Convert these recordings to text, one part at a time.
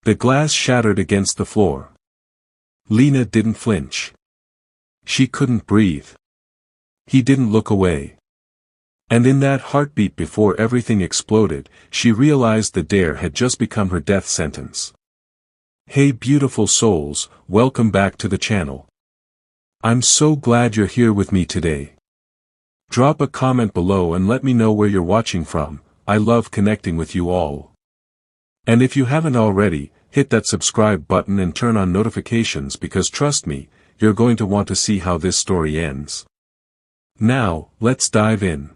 The glass shattered against the floor. Lena didn't flinch. She couldn't breathe. He didn't look away. And in that heartbeat before everything exploded, she realized the dare had just become her death sentence. Hey beautiful souls, welcome back to the channel. I'm so glad you're here with me today. Drop a comment below and let me know where you're watching from. I love connecting with you all. And if you haven't already, hit that subscribe button and turn on notifications because trust me, you're going to want to see how this story ends. Now, let's dive in.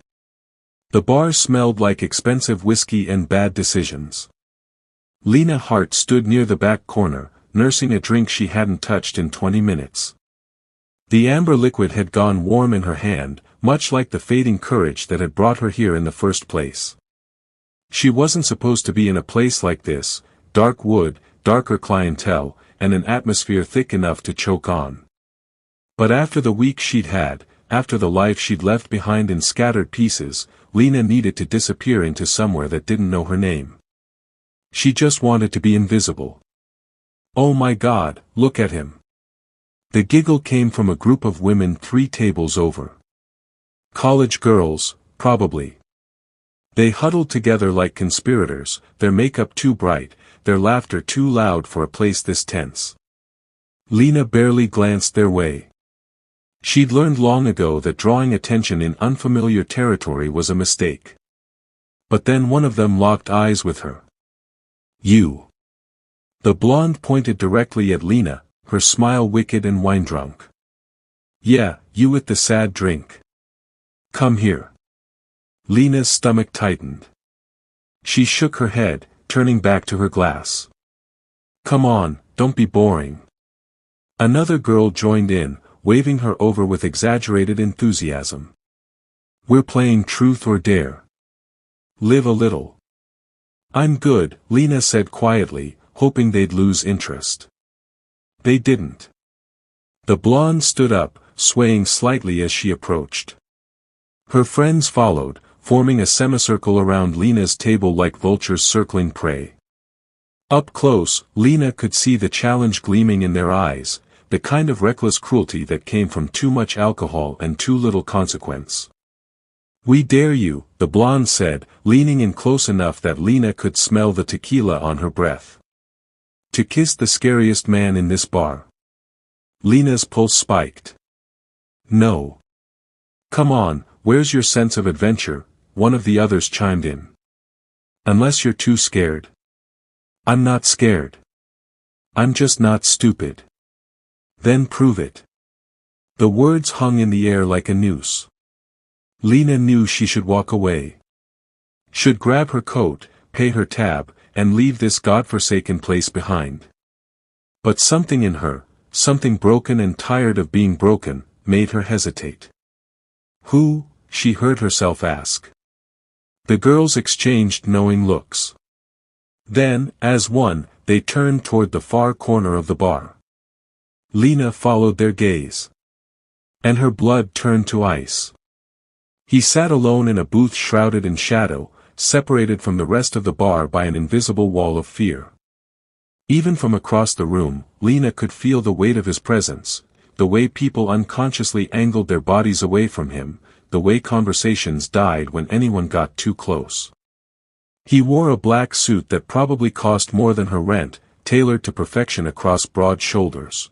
The bar smelled like expensive whiskey and bad decisions. Lena Hart stood near the back corner, nursing a drink she hadn't touched in 20 minutes. The amber liquid had gone warm in her hand, much like the fading courage that had brought her here in the first place. She wasn't supposed to be in a place like this, dark wood, darker clientele, and an atmosphere thick enough to choke on. But after the week she'd had, after the life she'd left behind in scattered pieces, Lena needed to disappear into somewhere that didn't know her name. She just wanted to be invisible. Oh my God, look at him. The giggle came from a group of women 3 tables over. College girls, probably. They huddled together like conspirators, their makeup too bright, their laughter too loud for a place this tense. Lena barely glanced their way. She'd learned long ago that drawing attention in unfamiliar territory was a mistake. But then one of them locked eyes with her. You. The blonde pointed directly at Lena, her smile wicked and wine-drunk. Yeah, you with the sad drink. Come here. Lena's stomach tightened. She shook her head, turning back to her glass. Come on, don't be boring. Another girl joined in, waving her over with exaggerated enthusiasm. We're playing truth or dare. Live a little. I'm good, Lena said quietly, hoping they'd lose interest. They didn't. The blonde stood up, swaying slightly as she approached. Her friends followed, forming a semicircle around Lena's table like vultures circling prey. Up close, Lena could see the challenge gleaming in their eyes, the kind of reckless cruelty that came from too much alcohol and too little consequence. We dare you, the blonde said, leaning in close enough that Lena could smell the tequila on her breath. To kiss the scariest man in this bar. Lena's pulse spiked. No. Come on, where's your sense of adventure? One of the others chimed in. Unless you're too scared. I'm not scared. I'm just not stupid. Then prove it. The words hung in the air like a noose. Lena knew she should walk away. Should grab her coat, pay her tab, and leave this godforsaken place behind. But something in her, something broken and tired of being broken, made her hesitate. Who? She heard herself ask. The girls exchanged knowing looks. Then, as one, they turned toward the far corner of the bar. Lena followed their gaze. And her blood turned to ice. He sat alone in a booth shrouded in shadow, separated from the rest of the bar by an invisible wall of fear. Even from across the room, Lena could feel the weight of his presence, the way people unconsciously angled their bodies away from him, the way conversations died when anyone got too close. He wore a black suit that probably cost more than her rent, tailored to perfection across broad shoulders.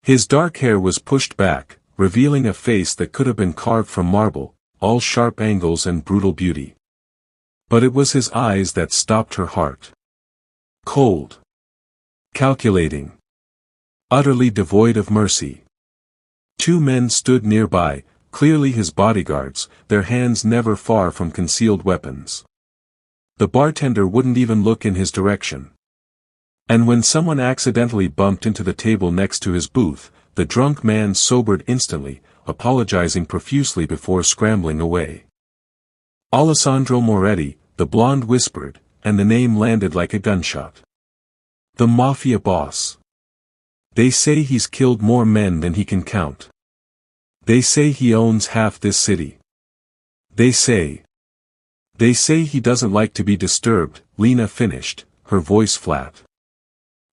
His dark hair was pushed back, revealing a face that could have been carved from marble, all sharp angles and brutal beauty. But it was his eyes that stopped her heart. Cold. Calculating. Utterly devoid of mercy. 2 men stood nearby, clearly his bodyguards, their hands never far from concealed weapons. The bartender wouldn't even look in his direction. And when someone accidentally bumped into the table next to his booth, the drunk man sobered instantly, apologizing profusely before scrambling away. Alessandro Moretti, the blonde whispered, and the name landed like a gunshot. The Mafia boss. They say he's killed more men than he can count. They say he owns half this city. They say he doesn't like to be disturbed, Lena finished, her voice flat.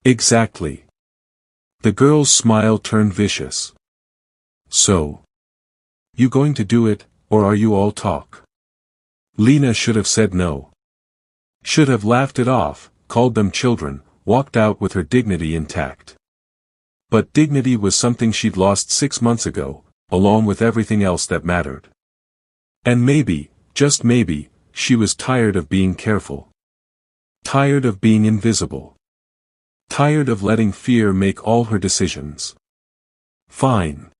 Exactly. The girl's smile turned vicious. So? You going to do it, or are you all talk? Lena should have said no. Should have laughed it off, called them children, walked out with her dignity intact. But dignity was something she'd lost 6 months ago, along with everything else that mattered. And maybe, just maybe, she was tired of being careful. Tired of being invisible. Tired of letting fear make all her decisions. Fine.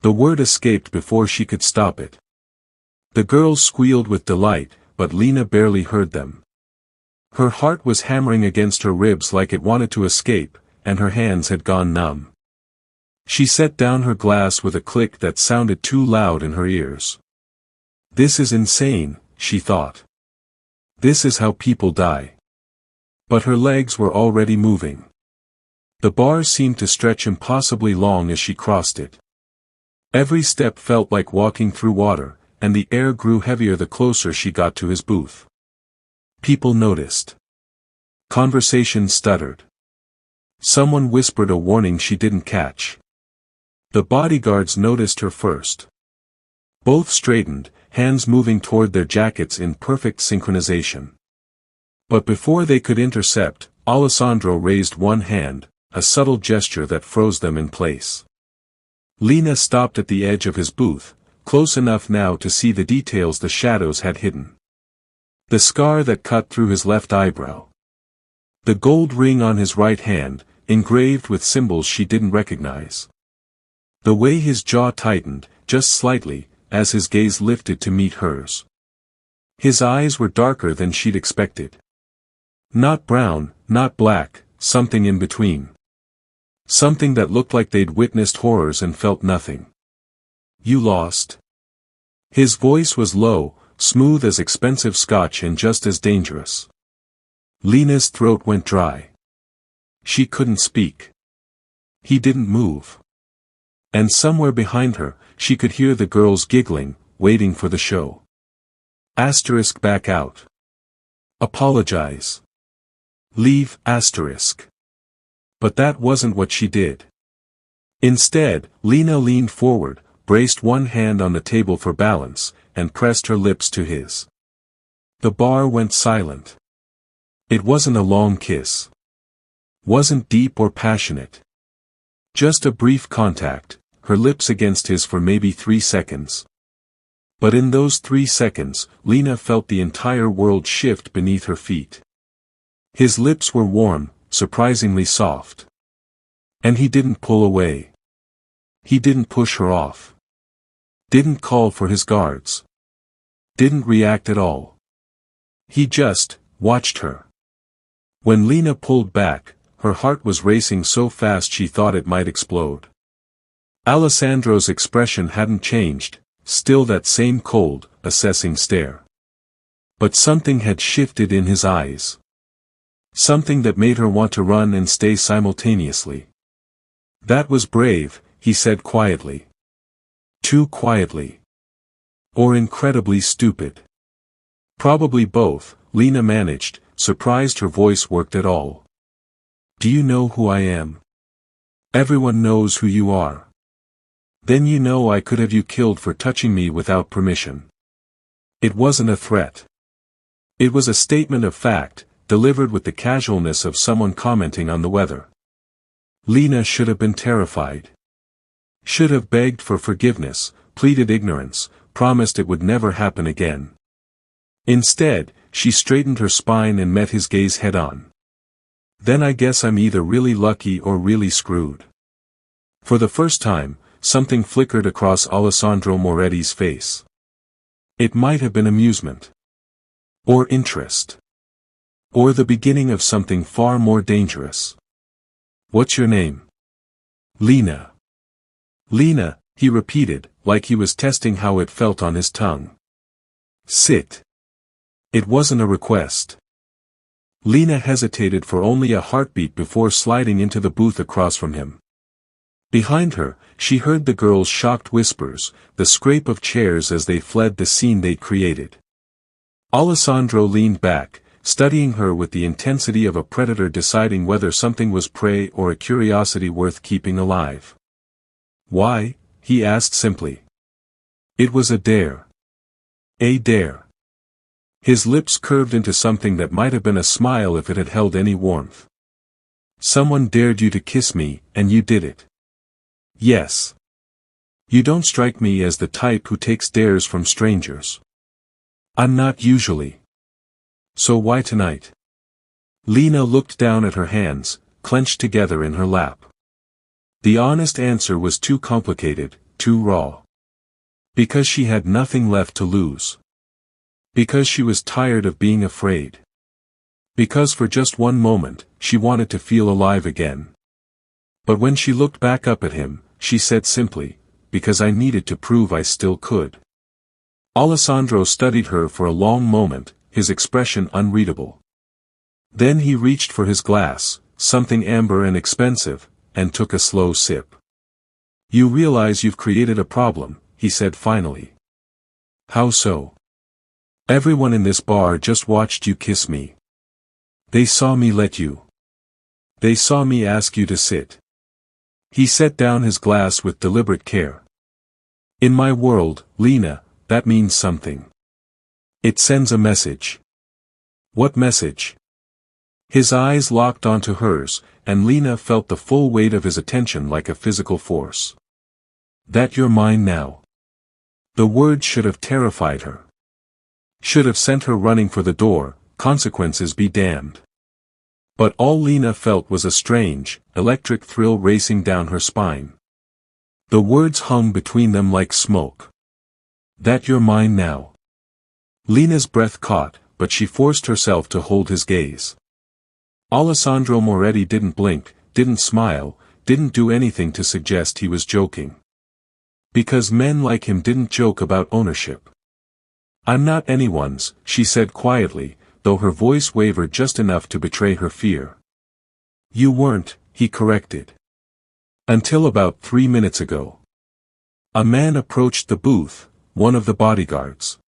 The word escaped before she could stop it. The girls squealed with delight, but Lena barely heard them. Her heart was hammering against her ribs like it wanted to escape, and her hands had gone numb. She set down her glass with a click that sounded too loud in her ears. This is insane, she thought. This is how people die. But her legs were already moving. The bar seemed to stretch impossibly long as she crossed it. Every step felt like walking through water, and the air grew heavier the closer she got to his booth. People noticed. Conversation stuttered. Someone whispered a warning she didn't catch. The bodyguards noticed her first. Both straightened, hands moving toward their jackets in perfect synchronization. But before they could intercept, Alessandro raised one hand, a subtle gesture that froze them in place. Lena stopped at the edge of his booth, close enough now to see the details the shadows had hidden. The scar that cut through his left eyebrow. The gold ring on his right hand, engraved with symbols she didn't recognize. The way his jaw tightened, just slightly, as his gaze lifted to meet hers. His eyes were darker than she'd expected. Not brown, not black, something in between. Something that looked like they'd witnessed horrors and felt nothing. You lost. His voice was low, smooth as expensive scotch and just as dangerous. Lena's throat went dry. She couldn't speak. He didn't move. And somewhere behind her, she could hear the girls giggling, waiting for the show. Asterisk back out. Apologize. Leave, asterisk. But that wasn't what she did. Instead, Lena leaned forward, braced one hand on the table for balance, and pressed her lips to his. The bar went silent. It wasn't a long kiss. Wasn't deep or passionate. Just a brief contact, her lips against his for maybe 3 seconds. But in those 3 seconds, Lena felt the entire world shift beneath her feet. His lips were warm, surprisingly soft. And he didn't pull away. He didn't push her off. Didn't call for his guards. Didn't react at all. He just watched her. When Lena pulled back, her heart was racing so fast she thought it might explode. Alessandro's expression hadn't changed, still that same cold, assessing stare. But something had shifted in his eyes. Something that made her want to run and stay simultaneously. That was brave, he said quietly. Too quietly. Or incredibly stupid. Probably both, Lena managed, surprised her voice worked at all. Do you know who I am? Everyone knows who you are. Then you know I could have you killed for touching me without permission. It wasn't a threat. It was a statement of fact, delivered with the casualness of someone commenting on the weather. Lena should have been terrified. Should have begged for forgiveness, pleaded ignorance, promised it would never happen again. Instead, she straightened her spine and met his gaze head-on. Then I guess I'm either really lucky or really screwed. For the first time, something flickered across Alessandro Moretti's face. It might have been amusement. Or interest. Or the beginning of something far more dangerous. What's your name? Lena. Lena, he repeated, like he was testing how it felt on his tongue. Sit. It wasn't a request. Lena hesitated for only a heartbeat before sliding into the booth across from him. Behind her, she heard the girls' shocked whispers, the scrape of chairs as they fled the scene they'd created. Alessandro leaned back, studying her with the intensity of a predator deciding whether something was prey or a curiosity worth keeping alive. "Why?" he asked simply. It was a dare. A dare. His lips curved into something that might have been a smile if it had held any warmth. "Someone dared you to kiss me, and you did it." "Yes. You don't strike me as the type who takes dares from strangers." "I'm not usually." "So why tonight?" Lena looked down at her hands, clenched together in her lap. The honest answer was too complicated, too raw. Because she had nothing left to lose. Because she was tired of being afraid. Because for just one moment, she wanted to feel alive again. But when she looked back up at him, she said simply, "Because I needed to prove I still could." Alessandro studied her for a long moment, his expression unreadable. Then he reached for his glass, something amber and expensive, and took a slow sip. "You realize you've created a problem," he said finally. "How so?" "Everyone in this bar just watched you kiss me. They saw me let you. They saw me ask you to sit." He set down his glass with deliberate care. "In my world, Lena, that means something. It sends a message." "What message?" His eyes locked onto hers, and Lena felt the full weight of his attention like a physical force. "That you're mine now." The word should have terrified her. Should have sent her running for the door, consequences be damned. But all Lena felt was a strange, electric thrill racing down her spine. The words hung between them like smoke. "That you're mine now." Lena's breath caught, but she forced herself to hold his gaze. Alessandro Moretti didn't blink, didn't smile, didn't do anything to suggest he was joking. Because men like him didn't joke about ownership. "I'm not anyone's," she said quietly, though her voice wavered just enough to betray her fear. "You weren't," he corrected. "Until about 3 minutes ago." A man approached the booth, one of the bodyguards.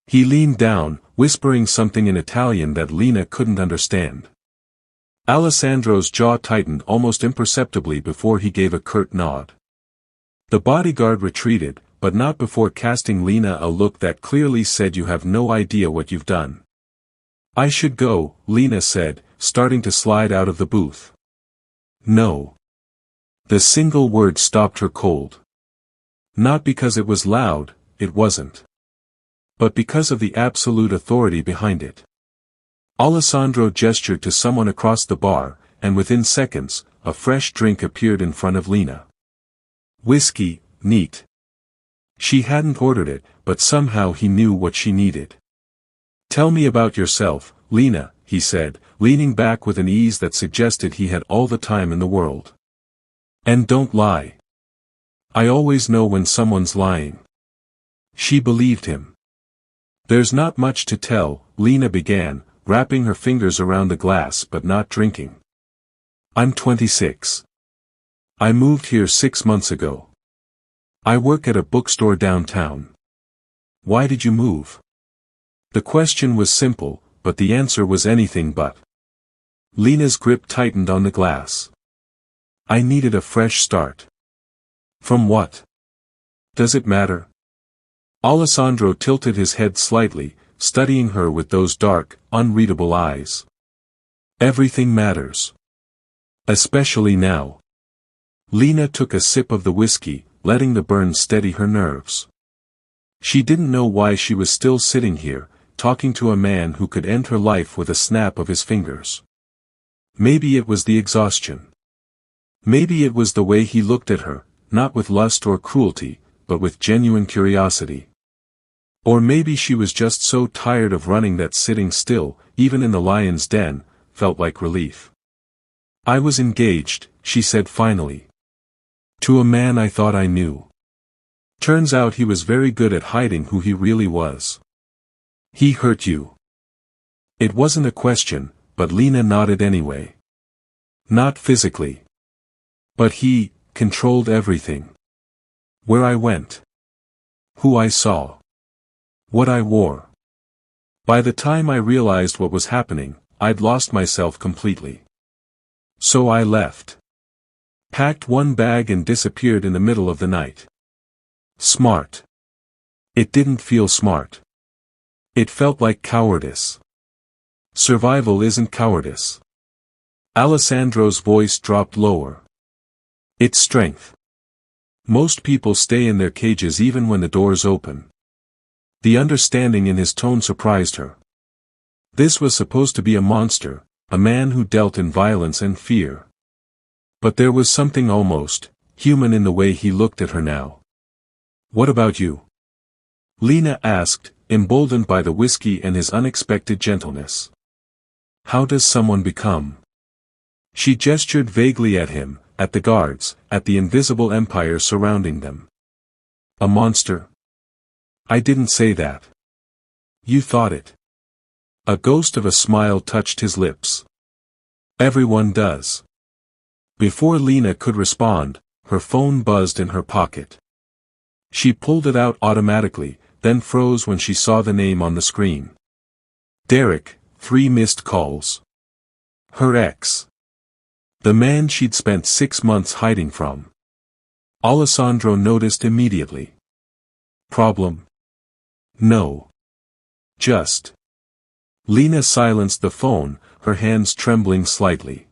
He leaned down, whispering something in Italian that Lena couldn't understand. Alessandro's jaw tightened almost imperceptibly before he gave a curt nod. The bodyguard retreated, but not before casting Lena a look that clearly said you have no idea what you've done. "I should go," Lena said, starting to slide out of the booth. "No." The single word stopped her cold. Not because it was loud, it wasn't. But because of the absolute authority behind it. Alessandro gestured to someone across the bar, and within seconds, a fresh drink appeared in front of Lena. Whiskey, neat. She hadn't ordered it, but somehow he knew what she needed. "Tell me about yourself, Lena," he said, leaning back with an ease that suggested he had all the time in the world. "And don't lie. I always know when someone's lying." She believed him. "There's not much to tell," Lena began, wrapping her fingers around the glass but not drinking. "I'm 26. I moved here 6 months ago. I work at a bookstore downtown." "Why did you move?" The question was simple, but the answer was anything but. Lena's grip tightened on the glass. "I needed a fresh start." "From what? Does it matter?" Alessandro tilted his head slightly, studying her with those dark, unreadable eyes. "Everything matters. Especially now." Lena took a sip of the whiskey, letting the burn steady her nerves. She didn't know why she was still sitting here, talking to a man who could end her life with a snap of his fingers. Maybe it was the exhaustion. Maybe it was the way he looked at her, not with lust or cruelty, but with genuine curiosity. Or maybe she was just so tired of running that sitting still, even in the lion's den, felt like relief. "I was engaged," she said finally. "To a man I thought I knew. Turns out he was very good at hiding who he really was." "He hurt you?" It wasn't a question, but Lena nodded anyway. "Not physically. But he controlled everything. Where I went. Who I saw. What I wore. By the time I realized what was happening, I'd lost myself completely. So I left. Packed one bag and disappeared in the middle of the night. Smart. It didn't feel smart. It felt like cowardice. Survival isn't cowardice. Alessandro's voice dropped lower. It's strength. Most people stay in their cages even when the doors open. The understanding in his tone surprised her. This was supposed to be a monster, a man who dealt in violence and fear. But there was something almost human in the way he looked at her now. What about you? Lena asked, emboldened by the whiskey and his unexpected gentleness. How does someone become? She gestured vaguely at him, at the guards, at the invisible empire surrounding them. A monster? I didn't say that. You thought it. A ghost of a smile touched his lips. Everyone does. Before Lena could respond, her phone buzzed in her pocket. She pulled it out automatically, then froze when she saw the name on the screen. Derek, 3 missed calls. Her ex. The man she'd spent 6 months hiding from. Alessandro noticed immediately. Problem? No. Just. Lena silenced the phone, her hands trembling slightly.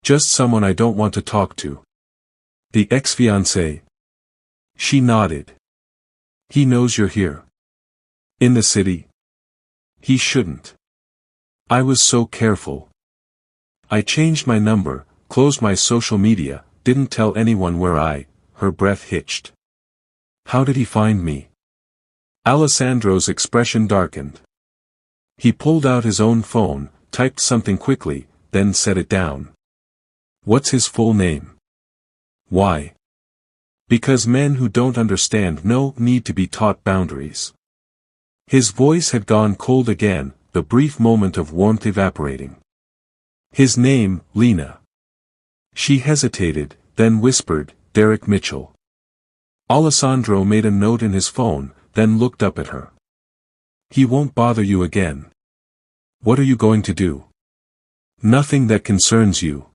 Just someone I don't want to talk to. The ex-fiancé. She nodded. He knows you're here. In the city? He shouldn't. I was so careful. I changed my number, closed my social media, didn't tell anyone where her breath hitched. How did he find me? Alessandro's expression darkened. He pulled out his own phone, typed something quickly, then set it down. What's his full name? Why? Because men who don't understand need to be taught boundaries. His voice had gone cold again, the brief moment of warmth evaporating. His name, Lena. She hesitated, then whispered, Derek Mitchell. Alessandro made a note in his phone, then looked up at her. He won't bother you again. What are you going to do? Nothing that concerns you.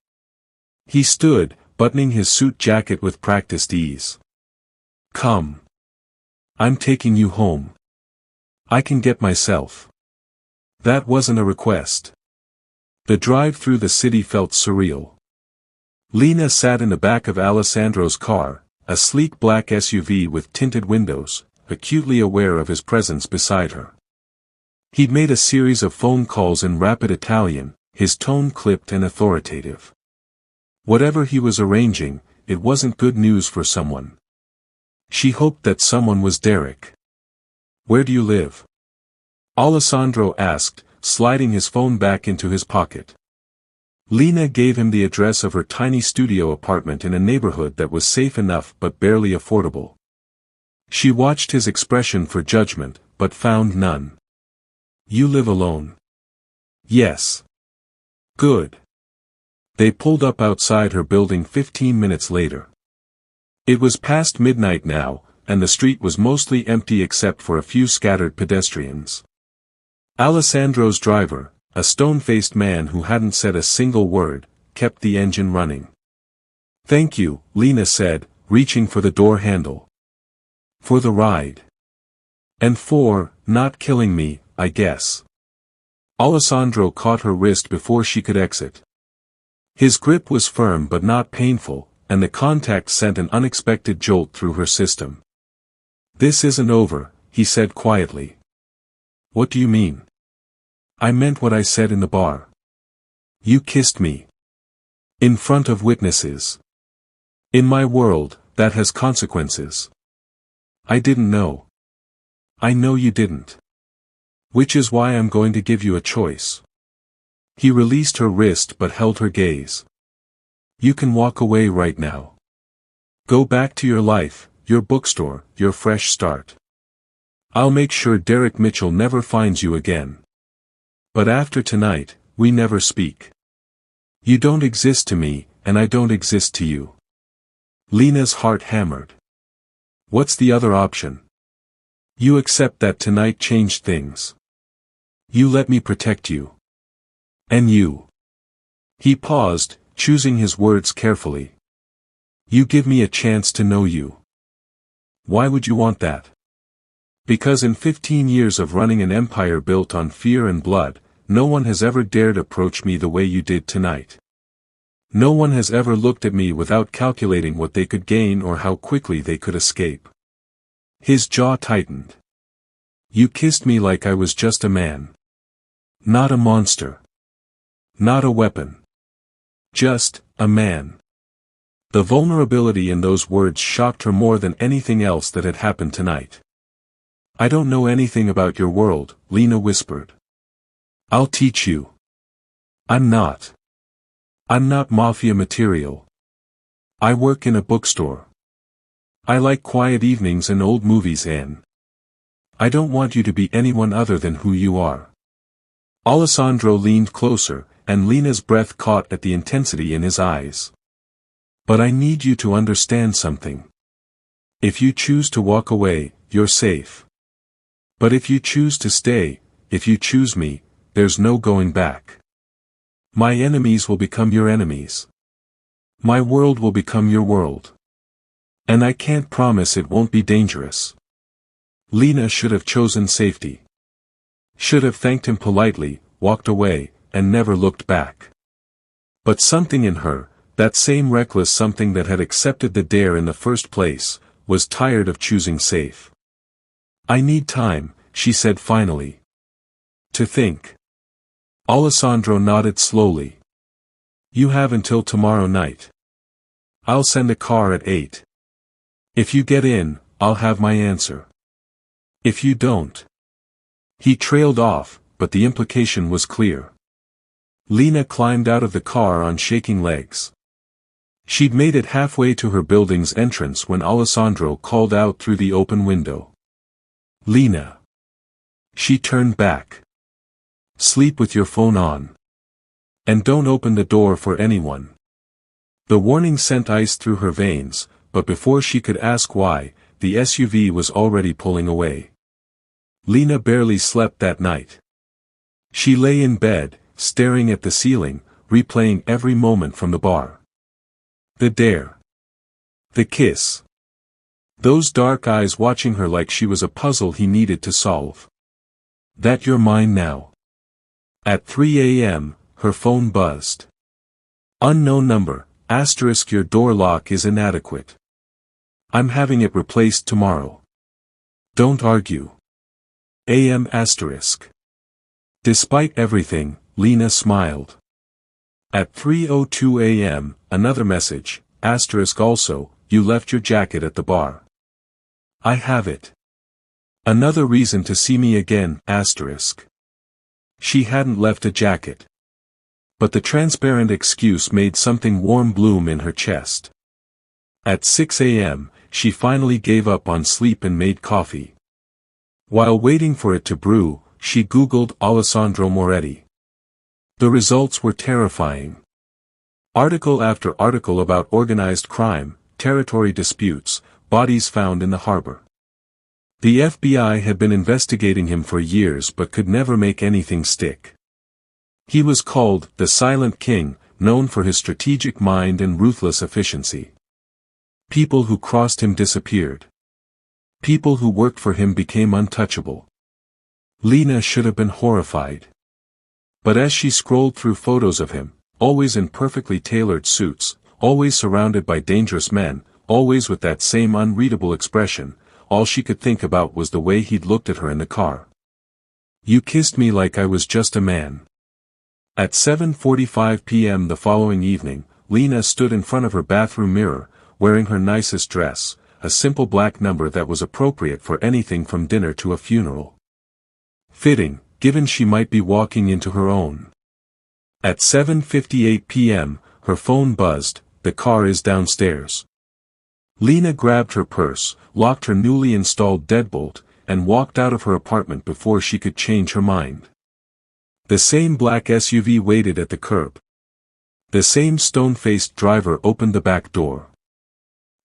He stood, buttoning his suit jacket with practiced ease. Come. I'm taking you home. I can get myself. That wasn't a request. The drive through the city felt surreal. Lena sat in the back of Alessandro's car, a sleek black SUV with tinted windows, acutely aware of his presence beside her. He'd made a series of phone calls in rapid Italian, his tone clipped and authoritative. Whatever he was arranging, it wasn't good news for someone. She hoped that someone was Derek. Where do you live? Alessandro asked, sliding his phone back into his pocket. Lena gave him the address of her tiny studio apartment in a neighborhood that was safe enough but barely affordable. She watched his expression for judgment, but found none. You live alone? Yes. Good. They pulled up outside her building 15 minutes later. It was past midnight now, and the street was mostly empty except for a few scattered pedestrians. Alessandro's driver, a stone-faced man who hadn't said a single word, kept the engine running. Thank you, Lena said, reaching for the door handle. For the ride. And for not killing me, I guess. Alessandro caught her wrist before she could exit. His grip was firm but not painful, and the contact sent an unexpected jolt through her system. This isn't over, he said quietly. What do you mean? I meant what I said in the bar. You kissed me. In front of witnesses. In my world, that has consequences. I didn't know. I know you didn't. Which is why I'm going to give you a choice. He released her wrist but held her gaze. You can walk away right now. Go back to your life, your bookstore, your fresh start. I'll make sure Derek Mitchell never finds you again. But after tonight, we never speak. You don't exist to me, and I don't exist to you. Lena's heart hammered. What's the other option? You accept that tonight changed things. You let me protect you. And you. He paused, choosing his words carefully. You give me a chance to know you. Why would you want that? Because in 15 years of running an empire built on fear and blood, no one has ever dared approach me the way you did tonight. No one has ever looked at me without calculating what they could gain or how quickly they could escape. His jaw tightened. You kissed me like I was just a man. Not a monster. Not a weapon. Just a man. The vulnerability in those words shocked her more than anything else that had happened tonight. I don't know anything about your world, Lena whispered. I'll teach you. I'm not Mafia material. I work in a bookstore. I like quiet evenings and old movies, and I don't want you to be anyone other than who you are. Alessandro leaned closer, and Lena's breath caught at the intensity in his eyes. But I need you to understand something. If you choose to walk away, you're safe. But if you choose to stay, if you choose me, there's no going back. My enemies will become your enemies. My world will become your world. And I can't promise it won't be dangerous. Lena should have chosen safety. Should have thanked him politely, walked away, and never looked back. But something in her, that same reckless something that had accepted the dare in the first place, was tired of choosing safe. I need time, she said finally. To think. Alessandro nodded slowly. You have until tomorrow night. I'll send a car at 8. If you get in, I'll have my answer. If you don't. He trailed off, but the implication was clear. Lena climbed out of the car on shaking legs. She'd made it halfway to her building's entrance when Alessandro called out through the open window. Lena. She turned back. Sleep with your phone on. And don't open the door for anyone. The warning sent ice through her veins, but before she could ask why, the SUV was already pulling away. Lena barely slept that night. She lay in bed, staring at the ceiling, replaying every moment from the bar. The dare. The kiss. Those dark eyes watching her like she was a puzzle he needed to solve. That you're mine now. At 3 a.m., her phone buzzed. Unknown number, * your door lock is inadequate. I'm having it replaced tomorrow. Don't argue. AM*. Despite everything, Lena smiled. At 3:02 a.m., another message, * also, you left your jacket at the bar. I have it. Another reason to see me again, *. She hadn't left a jacket. But the transparent excuse made something warm bloom in her chest. At 6 a.m., she finally gave up on sleep and made coffee. While waiting for it to brew, she Googled Alessandro Moretti. The results were terrifying. Article after article about organized crime, territory disputes, bodies found in the harbor. The FBI had been investigating him for years but could never make anything stick. He was called the Silent King, known for his strategic mind and ruthless efficiency. People who crossed him disappeared. People who worked for him became untouchable. Lena should have been horrified. But as she scrolled through photos of him, always in perfectly tailored suits, always surrounded by dangerous men, always with that same unreadable expression, all she could think about was the way he'd looked at her in the car. You kissed me like I was just a man. At 7:45 p.m. the following evening, Lena stood in front of her bathroom mirror, wearing her nicest dress, a simple black number that was appropriate for anything from dinner to a funeral. Fitting, given she might be walking into her own. At 7:58 p.m., her phone buzzed, the car is downstairs. Lena grabbed her purse, locked her newly installed deadbolt, and walked out of her apartment before she could change her mind. The same black SUV waited at the curb. The same stone-faced driver opened the back door.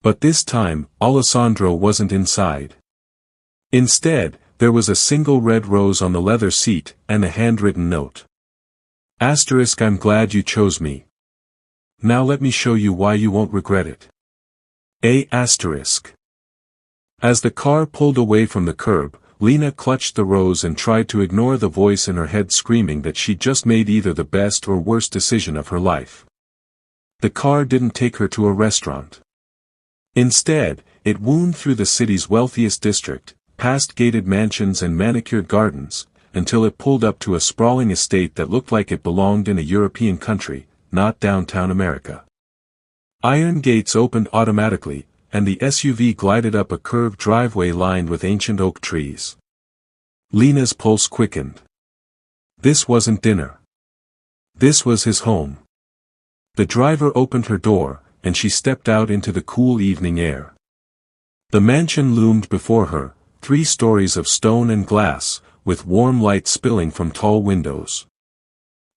But this time, Alessandro wasn't inside. Instead, There was a single red rose on the leather seat, and a handwritten note. Asterisk, I'm glad you chose me. Now let me show you why you won't regret it. A asterisk. As the car pulled away from the curb, Lena clutched the rose and tried to ignore the voice in her head screaming that she'd just made either the best or worst decision of her life. The car didn't take her to a restaurant. Instead, it wound through the city's wealthiest district, past gated mansions and manicured gardens, until it pulled up to a sprawling estate that looked like it belonged in a European country, not downtown America. Iron gates opened automatically, and the SUV glided up a curved driveway lined with ancient oak trees. Lena's pulse quickened. This wasn't dinner. This was his home. The driver opened her door, and she stepped out into the cool evening air. The mansion loomed before her, 3 stories of stone and glass, with warm light spilling from tall windows.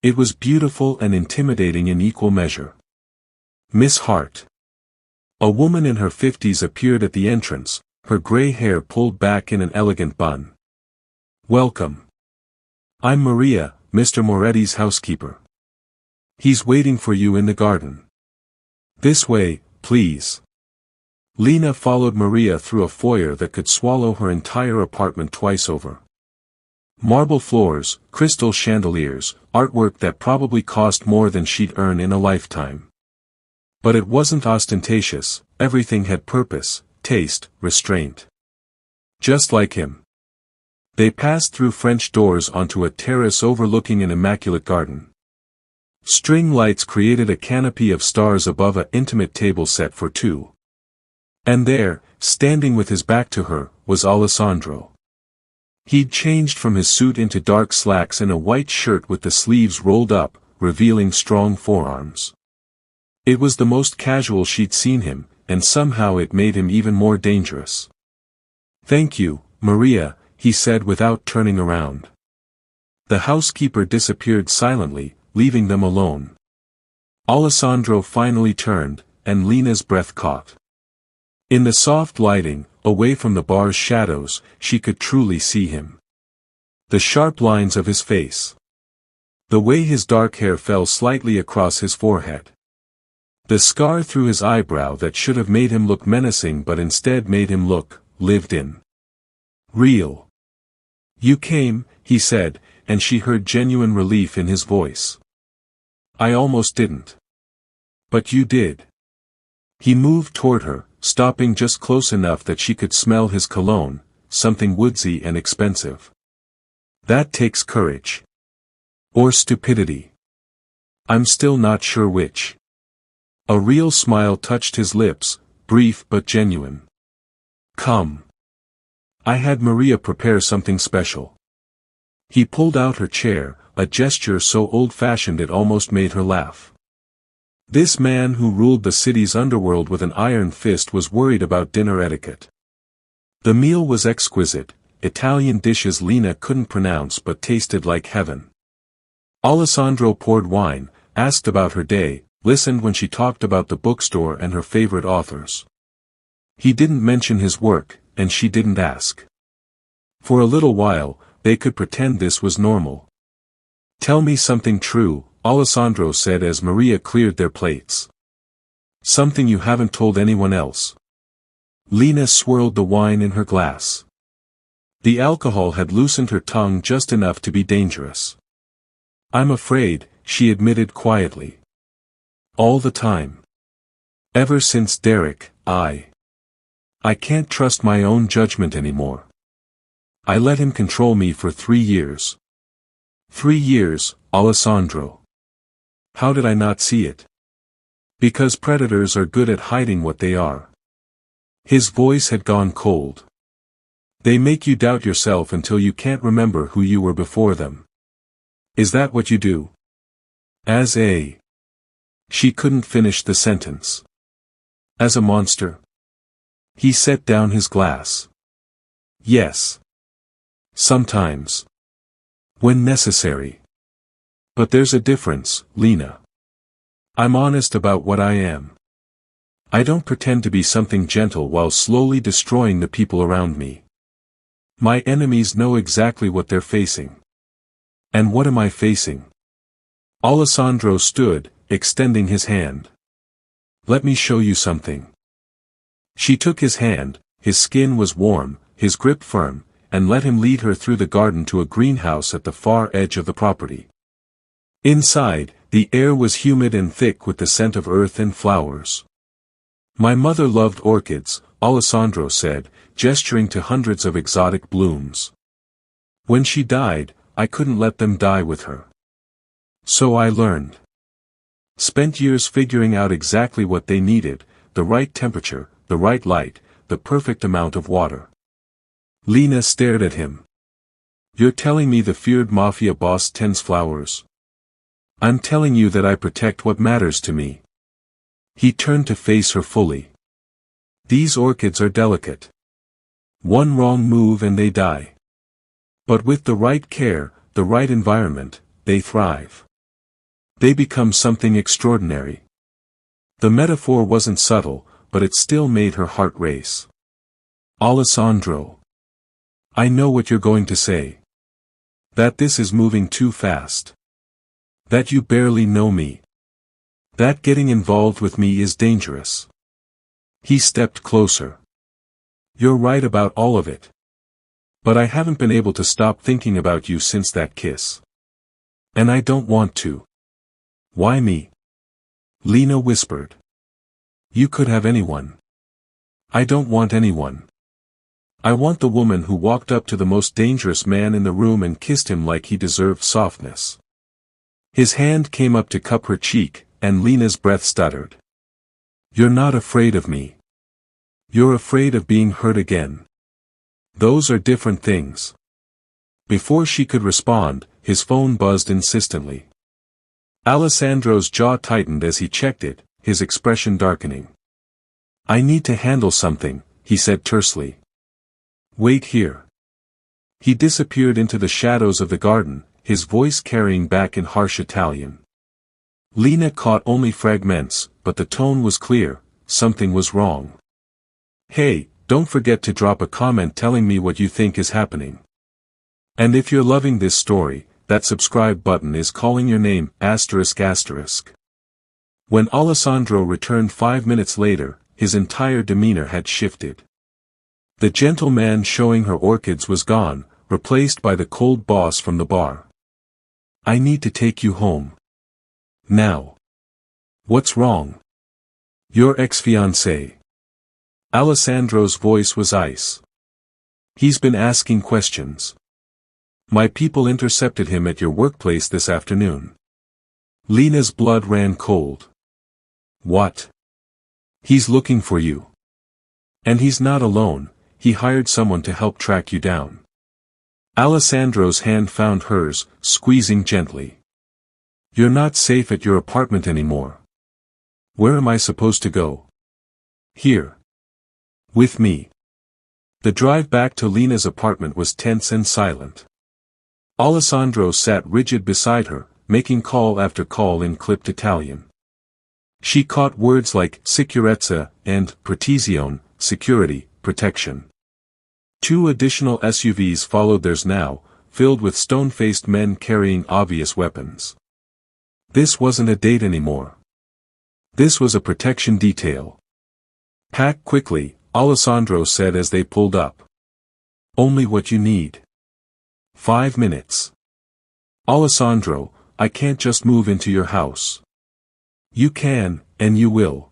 It was beautiful and intimidating in equal measure. Miss Hart. A woman in her 50s appeared at the entrance, her gray hair pulled back in an elegant bun. Welcome. I'm Maria, Mr. Moretti's housekeeper. He's waiting for you in the garden. This way, please. Lena followed Maria through a foyer that could swallow her entire apartment twice over. Marble floors, crystal chandeliers, artwork that probably cost more than she'd earn in a lifetime. But it wasn't ostentatious, everything had purpose, taste, restraint. Just like him. They passed through French doors onto a terrace overlooking an immaculate garden. String lights created a canopy of stars above an intimate table set for 2. And there, standing with his back to her, was Alessandro. He'd changed from his suit into dark slacks and a white shirt with the sleeves rolled up, revealing strong forearms. It was the most casual she'd seen him, and somehow it made him even more dangerous. Thank you, Maria, he said without turning around. The housekeeper disappeared silently, leaving them alone. Alessandro finally turned, and Lena's breath caught. In the soft lighting, away from the bar's shadows, she could truly see him. The sharp lines of his face. The way his dark hair fell slightly across his forehead. The scar through his eyebrow that should have made him look menacing but instead made him look, lived in. Real. You came, he said, and she heard genuine relief in his voice. I almost didn't. But you did. He moved toward her, stopping just close enough that she could smell his cologne, something woodsy and expensive. That takes courage. Or stupidity. I'm still not sure which. A real smile touched his lips, brief but genuine. Come. I had Maria prepare something special. He pulled out her chair, a gesture so old-fashioned it almost made her laugh. This man who ruled the city's underworld with an iron fist was worried about dinner etiquette. The meal was exquisite, Italian dishes Lena couldn't pronounce but tasted like heaven. Alessandro poured wine, asked about her day, listened when she talked about the bookstore and her favorite authors. He didn't mention his work, and she didn't ask. For a little while, they could pretend this was normal. Tell me something true, Alessandro said as Maria cleared their plates. Something you haven't told anyone else. Lena swirled the wine in her glass. The alcohol had loosened her tongue just enough to be dangerous. I'm afraid, she admitted quietly. All the time. Ever since Derek, I can't trust my own judgment anymore. I let him control me for 3 years. 3 years, Alessandro. How did I not see it? Because predators are good at hiding what they are. His voice had gone cold. They make you doubt yourself until you can't remember who you were before them. Is that what you do? As a... She couldn't finish the sentence. As a monster? He set down his glass. Yes. Sometimes. When necessary. But there's a difference, Lena. I'm honest about what I am. I don't pretend to be something gentle while slowly destroying the people around me. My enemies know exactly what they're facing. And what am I facing? Alessandro stood, extending his hand. Let me show you something. She took his hand, his skin was warm, his grip firm, and let him lead her through the garden to a greenhouse at the far edge of the property. Inside, the air was humid and thick with the scent of earth and flowers. My mother loved orchids, Alessandro said, gesturing to hundreds of exotic blooms. When she died, I couldn't let them die with her. So I learned. Spent years figuring out exactly what they needed, the right temperature, the right light, the perfect amount of water. Lena stared at him. You're telling me the feared Mafia boss tends flowers? I'm telling you that I protect what matters to me. He turned to face her fully. These orchids are delicate. One wrong move and they die. But with the right care, the right environment, they thrive. They become something extraordinary. The metaphor wasn't subtle, but it still made her heart race. Alessandro. I know what you're going to say. That this is moving too fast. That you barely know me. That getting involved with me is dangerous. He stepped closer. You're right about all of it. But I haven't been able to stop thinking about you since that kiss. And I don't want to. Why me? Lena whispered. You could have anyone. I don't want anyone. I want the woman who walked up to the most dangerous man in the room and kissed him like he deserved softness. His hand came up to cup her cheek, and Lena's breath stuttered. You're not afraid of me. You're afraid of being hurt again. Those are different things. Before she could respond, his phone buzzed insistently. Alessandro's jaw tightened as he checked it, his expression darkening. I need to handle something, he said tersely. Wait here. He disappeared into the shadows of the garden, his voice carrying back in harsh Italian. Lena caught only fragments, but the tone was clear, something was wrong. Hey, don't forget to drop a comment telling me what you think is happening. And if you're loving this story, that subscribe button is calling your name, ***. When Alessandro returned 5 minutes later, his entire demeanor had shifted. The gentle man showing her orchids was gone, replaced by the cold boss from the bar. I need to take you home. Now. What's wrong? Your ex-fiancé. Alessandro's voice was ice. He's been asking questions. My people intercepted him at your workplace this afternoon. Lena's blood ran cold. What? He's looking for you. And he's not alone, he hired someone to help track you down. Alessandro's hand found hers, squeezing gently. You're not safe at your apartment anymore. Where am I supposed to go? Here. With me. The drive back to Lena's apartment was tense and silent. Alessandro sat rigid beside her, making call after call in clipped Italian. She caught words like sicurezza and protezione, security, protection. 2 additional SUVs followed theirs now, filled with stone-faced men carrying obvious weapons. This wasn't a date anymore. This was a protection detail. Pack quickly, Alessandro said as they pulled up. Only what you need. 5 minutes. Alessandro, I can't just move into your house. You can, and you will.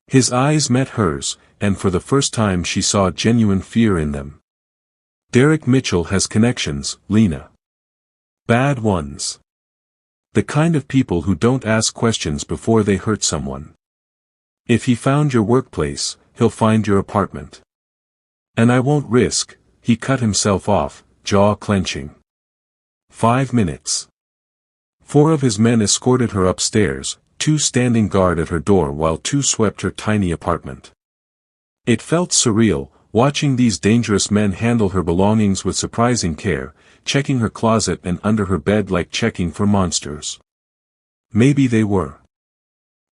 His eyes met hers, and for the first time she saw genuine fear in them. Derek Mitchell has connections, Lena. Bad ones. The kind of people who don't ask questions before they hurt someone. If he found your workplace, he'll find your apartment. And I won't risk, he cut himself off, jaw clenching. 5 minutes. 4 of his men escorted her upstairs, 2 standing guard at her door while 2 swept her tiny apartment. It felt surreal, watching these dangerous men handle her belongings with surprising care, checking her closet and under her bed like checking for monsters. Maybe they were.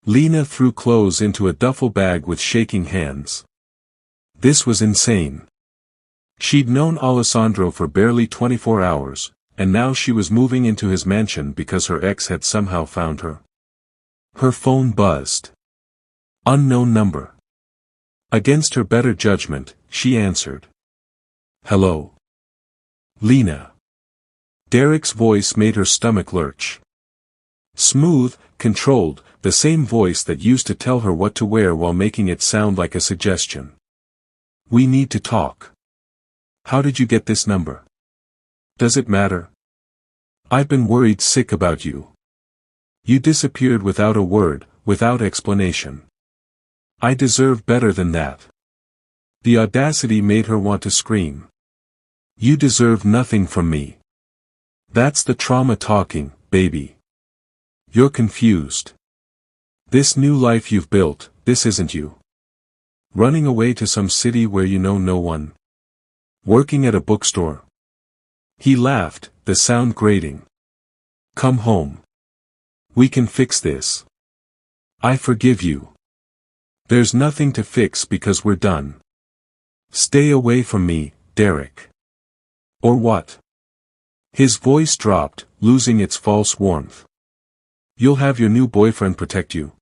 Lena threw clothes into a duffel bag with shaking hands. This was insane. She'd known Alessandro for barely 24 hours, and now she was moving into his mansion because her ex had somehow found her. Her phone buzzed. Unknown number. Against her better judgment, she answered. Hello. Lena. Derek's voice made her stomach lurch. Smooth, controlled, the same voice that used to tell her what to wear while making it sound like a suggestion. We need to talk. How did you get this number? Does it matter? I've been worried sick about you. You disappeared without a word, without explanation. I deserve better than that. The audacity made her want to scream. You deserve nothing from me. That's the trauma talking, baby. You're confused. This new life you've built, this isn't you. Running away to some city where you know no one. Working at a bookstore. He laughed, the sound grating. Come home. We can fix this. I forgive you. There's nothing to fix because we're done. Stay away from me, Derek. Or what? His voice dropped, losing its false warmth. You'll have your new boyfriend protect you.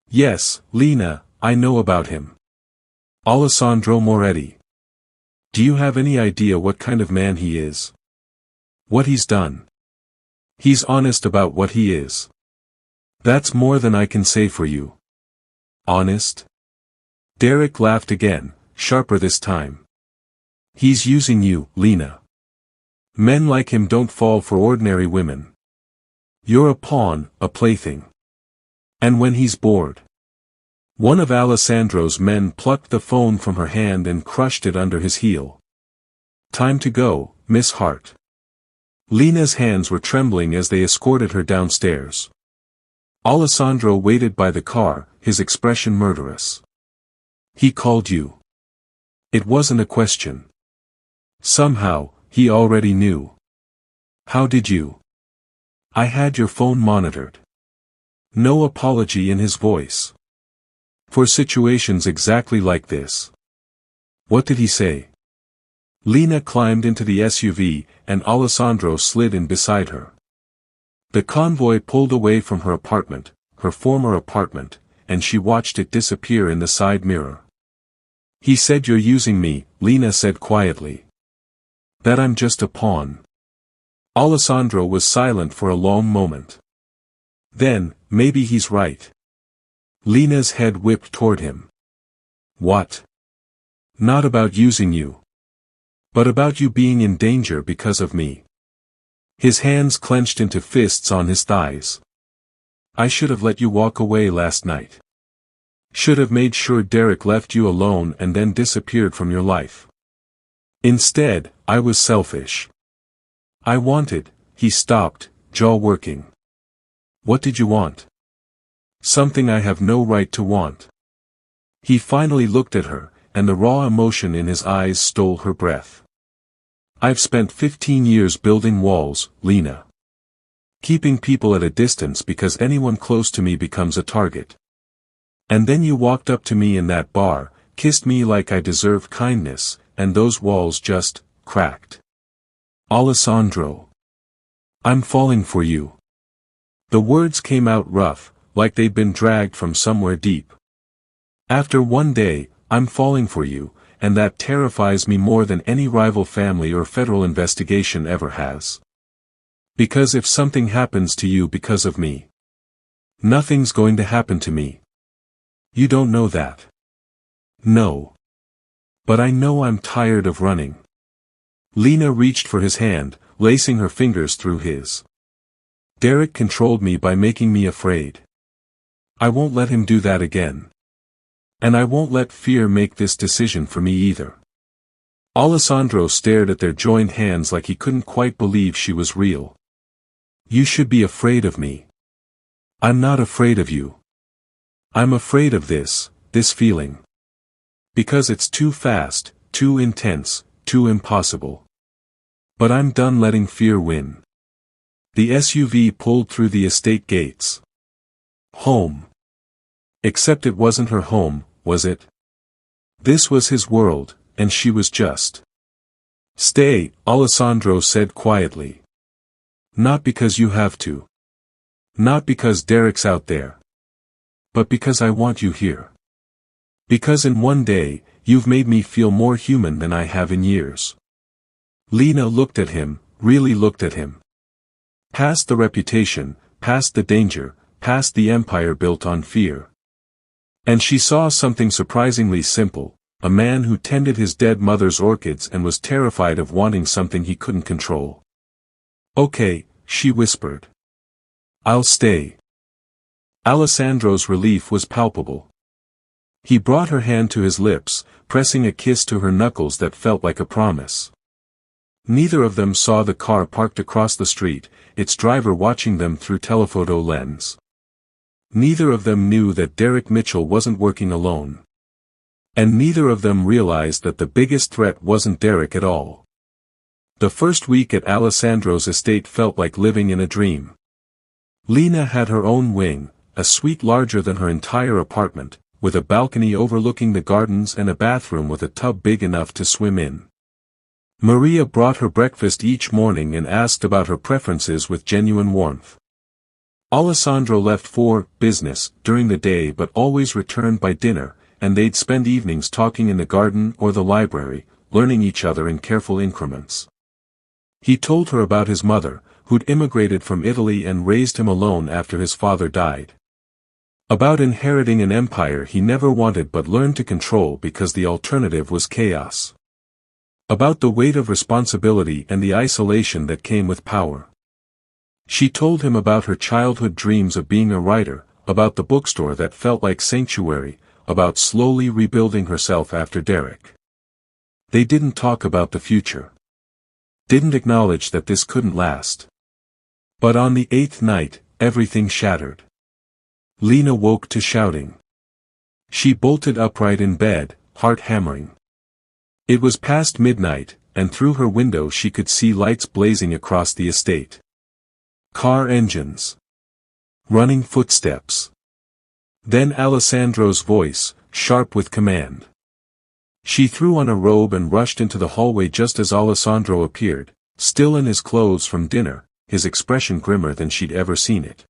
Yes, Lena, I know about him. Alessandro Moretti. Do you have any idea what kind of man he is? What he's done? He's honest about what he is. That's more than I can say for you. Honest? Derek laughed again, sharper this time. He's using you, Lena. Men like him don't fall for ordinary women. You're a pawn, a plaything. And when he's bored. One of Alessandro's men plucked the phone from her hand and crushed it under his heel. Time to go, Miss Hart. Lena's hands were trembling as they escorted her downstairs. Alessandro waited by the car, his expression murderous. He called you. It wasn't a question. Somehow, he already knew. How did you? I had your phone monitored. No apology in his voice. For situations exactly like this. What did he say? Lena climbed into the SUV, and Alessandro slid in beside her. The convoy pulled away from her apartment, her former apartment, and she watched it disappear in the side mirror. He said you're using me, Lena said quietly. That I'm just a pawn. Alessandro was silent for a long moment. Then, maybe he's right. Lena's head whipped toward him. What? Not about using you. But about you being in danger because of me. His hands clenched into fists on his thighs. I should have let you walk away last night. Should have made sure Derek left you alone and then disappeared from your life. Instead, I was selfish. I wanted, he stopped, jaw working. What did you want? Something I have no right to want. He finally looked at her, and the raw emotion in his eyes stole her breath. I've spent 15 years building walls, Lena. Keeping people at a distance because anyone close to me becomes a target. And then you walked up to me in that bar, kissed me like I deserved kindness, and those walls just cracked. Alessandro. I'm falling for you. The words came out rough, like they'd been dragged from somewhere deep. After one day, I'm falling for you, and that terrifies me more than any rival family or federal investigation ever has. Because if something happens to you because of me, nothing's going to happen to me. You don't know that. No. But I know I'm tired of running. Lena reached for his hand, lacing her fingers through his. Derek controlled me by making me afraid. I won't let him do that again. And I won't let fear make this decision for me either. Alessandro stared at their joined hands like he couldn't quite believe she was real. You should be afraid of me. I'm not afraid of you. I'm afraid of this feeling. Because it's too fast, too intense, too impossible. But I'm done letting fear win. The SUV pulled through the estate gates. Home. Except it wasn't her home, was it? This was his world, and she was just Stay, Alessandro said quietly. Not because you have to. Not because Derek's out there. But because I want you here. Because in one day, you've made me feel more human than I have in years. Lena looked at him, really looked at him. Past the reputation, past the danger, past the empire built on fear. And she saw something surprisingly simple, a man who tended his dead mother's orchids and was terrified of wanting something he couldn't control. Okay, she whispered. I'll stay. Alessandro's relief was palpable. He brought her hand to his lips, pressing a kiss to her knuckles that felt like a promise. Neither of them saw the car parked across the street, its driver watching them through telephoto lens. Neither of them knew that Derek Mitchell wasn't working alone. And neither of them realized that the biggest threat wasn't Derek at all. The first week at Alessandro's estate felt like living in a dream. Lena had her own wing, a suite larger than her entire apartment, with a balcony overlooking the gardens and a bathroom with a tub big enough to swim in. Maria brought her breakfast each morning and asked about her preferences with genuine warmth. Alessandro left for business during the day but always returned by dinner, and they'd spend evenings talking in the garden or the library, learning each other in careful increments. He told her about his mother, who'd immigrated from Italy and raised him alone after his father died. About inheriting an empire he never wanted but learned to control because the alternative was chaos. About the weight of responsibility and the isolation that came with power. She told him about her childhood dreams of being a writer, about the bookstore that felt like sanctuary, about slowly rebuilding herself after Derek. They didn't talk about the future. Didn't acknowledge that this couldn't last. But on the 8th night, everything shattered. Lena woke to shouting. She bolted upright in bed, heart hammering. It was past midnight, and through her window she could see lights blazing across the estate. Car engines. Running footsteps. Then Alessandro's voice, sharp with command. She threw on a robe and rushed into the hallway just as Alessandro appeared, still in his clothes from dinner, his expression grimmer than she'd ever seen it.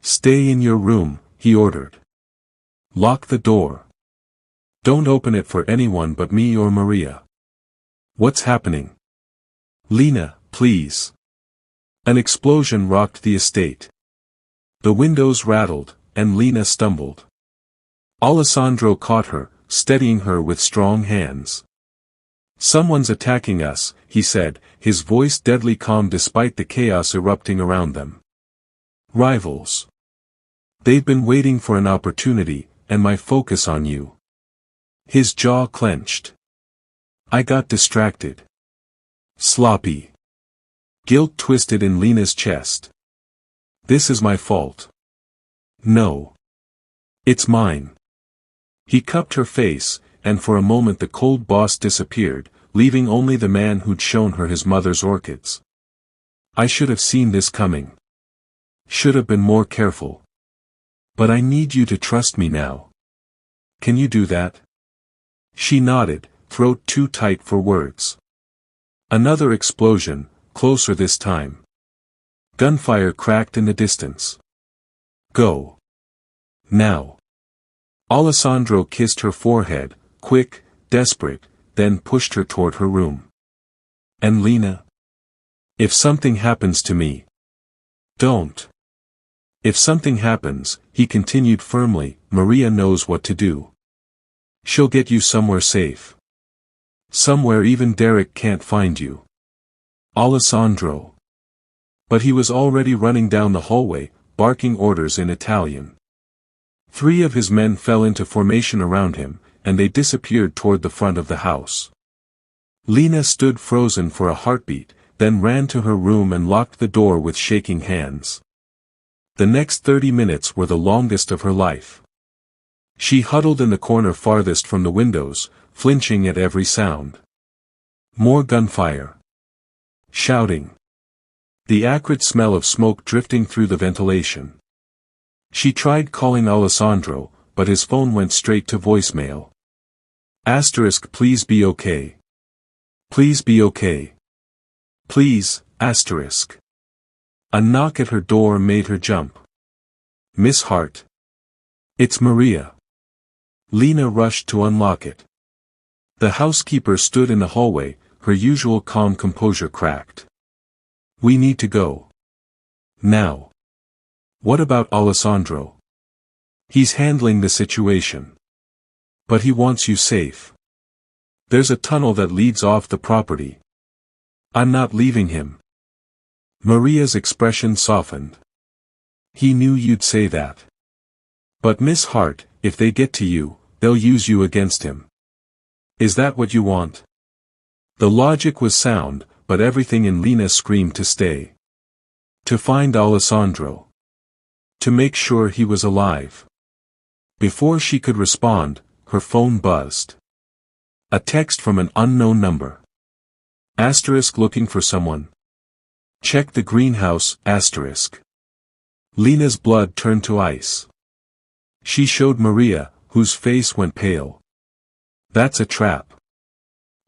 Stay in your room, he ordered. Lock the door. Don't open it for anyone but me or Maria. What's happening? Lena, please. An explosion rocked the estate. The windows rattled, and Lena stumbled. Alessandro caught her, steadying her with strong hands. Someone's attacking us, he said, his voice deadly calm despite the chaos erupting around them. Rivals. They've been waiting for an opportunity, and my focus on you. His jaw clenched. I got distracted. Sloppy. Guilt twisted in Lena's chest. This is my fault. No. It's mine. He cupped her face, and for a moment the cold boss disappeared, leaving only the man who'd shown her his mother's orchids. I should have seen this coming. Should have been more careful. But I need you to trust me now. Can you do that? She nodded, throat too tight for words. Another explosion, closer this time. Gunfire cracked in the distance. Go. Now. Alessandro kissed her forehead, quick, desperate, then pushed her toward her room. And Lena? If something happens to me. Don't. If something happens, he continued firmly, Maria knows what to do. She'll get you somewhere safe. Somewhere even Derek can't find you. Alessandro. But he was already running down the hallway, barking orders in Italian. 3 of his men fell into formation around him, and they disappeared toward the front of the house. Lena stood frozen for a heartbeat, then ran to her room and locked the door with shaking hands. The next 30 minutes were the longest of her life. She huddled in the corner farthest from the windows, flinching at every sound. More gunfire. Shouting. The acrid smell of smoke drifting through the ventilation. She tried calling Alessandro, but his phone went straight to voicemail. Asterisk, please be okay. Please be okay. Please, asterisk. A knock at her door made her jump. Miss Hart. It's Maria. Lena rushed to unlock it. The housekeeper stood in the hallway, her usual calm composure cracked. We need to go. Now. What about Alessandro? He's handling the situation. But he wants you safe. There's a tunnel that leads off the property. I'm not leaving him. Maria's expression softened. He knew you'd say that. But Miss Hart, if they get to you, they'll use you against him. Is that what you want? The logic was sound, but everything in Lena screamed to stay. To find Alessandro. To make sure he was alive. Before she could respond, her phone buzzed. A text from an unknown number. Asterisk looking for someone. Check the greenhouse, asterisk. Lena's blood turned to ice. She showed Maria, whose face went pale. That's a trap.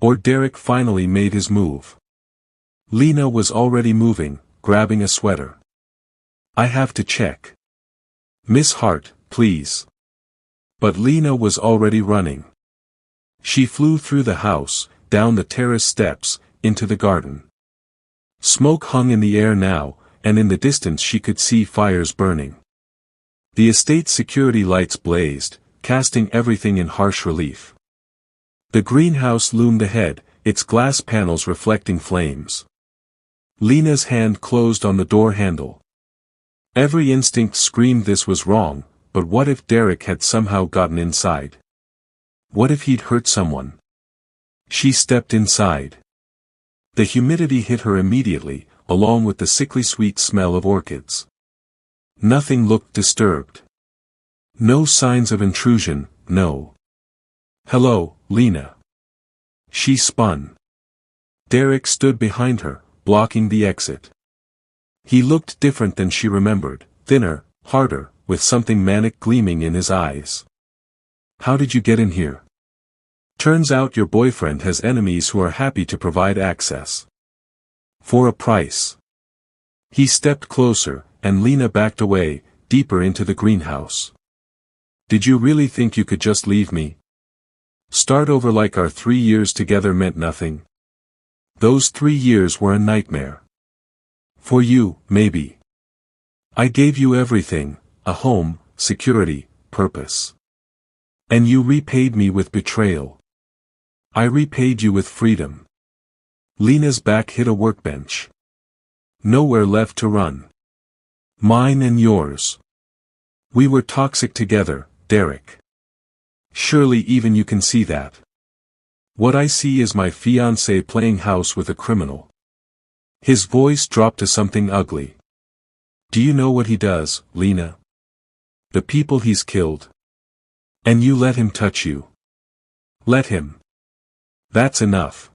Or Derek finally made his move. Lena was already moving, grabbing a sweater. I have to check. Miss Hart, please. But Lena was already running. She flew through the house, down the terrace steps, into the garden. Smoke hung in the air now, and in the distance she could see fires burning. The estate's security lights blazed, casting everything in harsh relief. The greenhouse loomed ahead, its glass panels reflecting flames. Lena's hand closed on the door handle. Every instinct screamed this was wrong, but what if Derek had somehow gotten inside? What if he'd hurt someone? She stepped inside. The humidity hit her immediately, along with the sickly sweet smell of orchids. Nothing looked disturbed. No signs of intrusion, no. Hello, Lena. She spun. Derek stood behind her, blocking the exit. He looked different than she remembered, thinner, harder, with something manic gleaming in his eyes. How did you get in here? Turns out your boyfriend has enemies who are happy to provide access. For a price. He stepped closer, and Lena backed away, deeper into the greenhouse. Did you really think you could just leave me? Start over like our 3 years together meant nothing? Those 3 years were a nightmare. For you, maybe. I gave you everything, a home, security, purpose. And you repaid me with betrayal. I repaid you with freedom. Lena's back hit a workbench. Nowhere left to run. Mine and yours. We were toxic together, Derek. Surely even you can see that. What I see is my fiancé playing house with a criminal. His voice dropped to something ugly. Do you know what he does, Lena? The people he's killed. And you let him touch you. Let him. That's enough.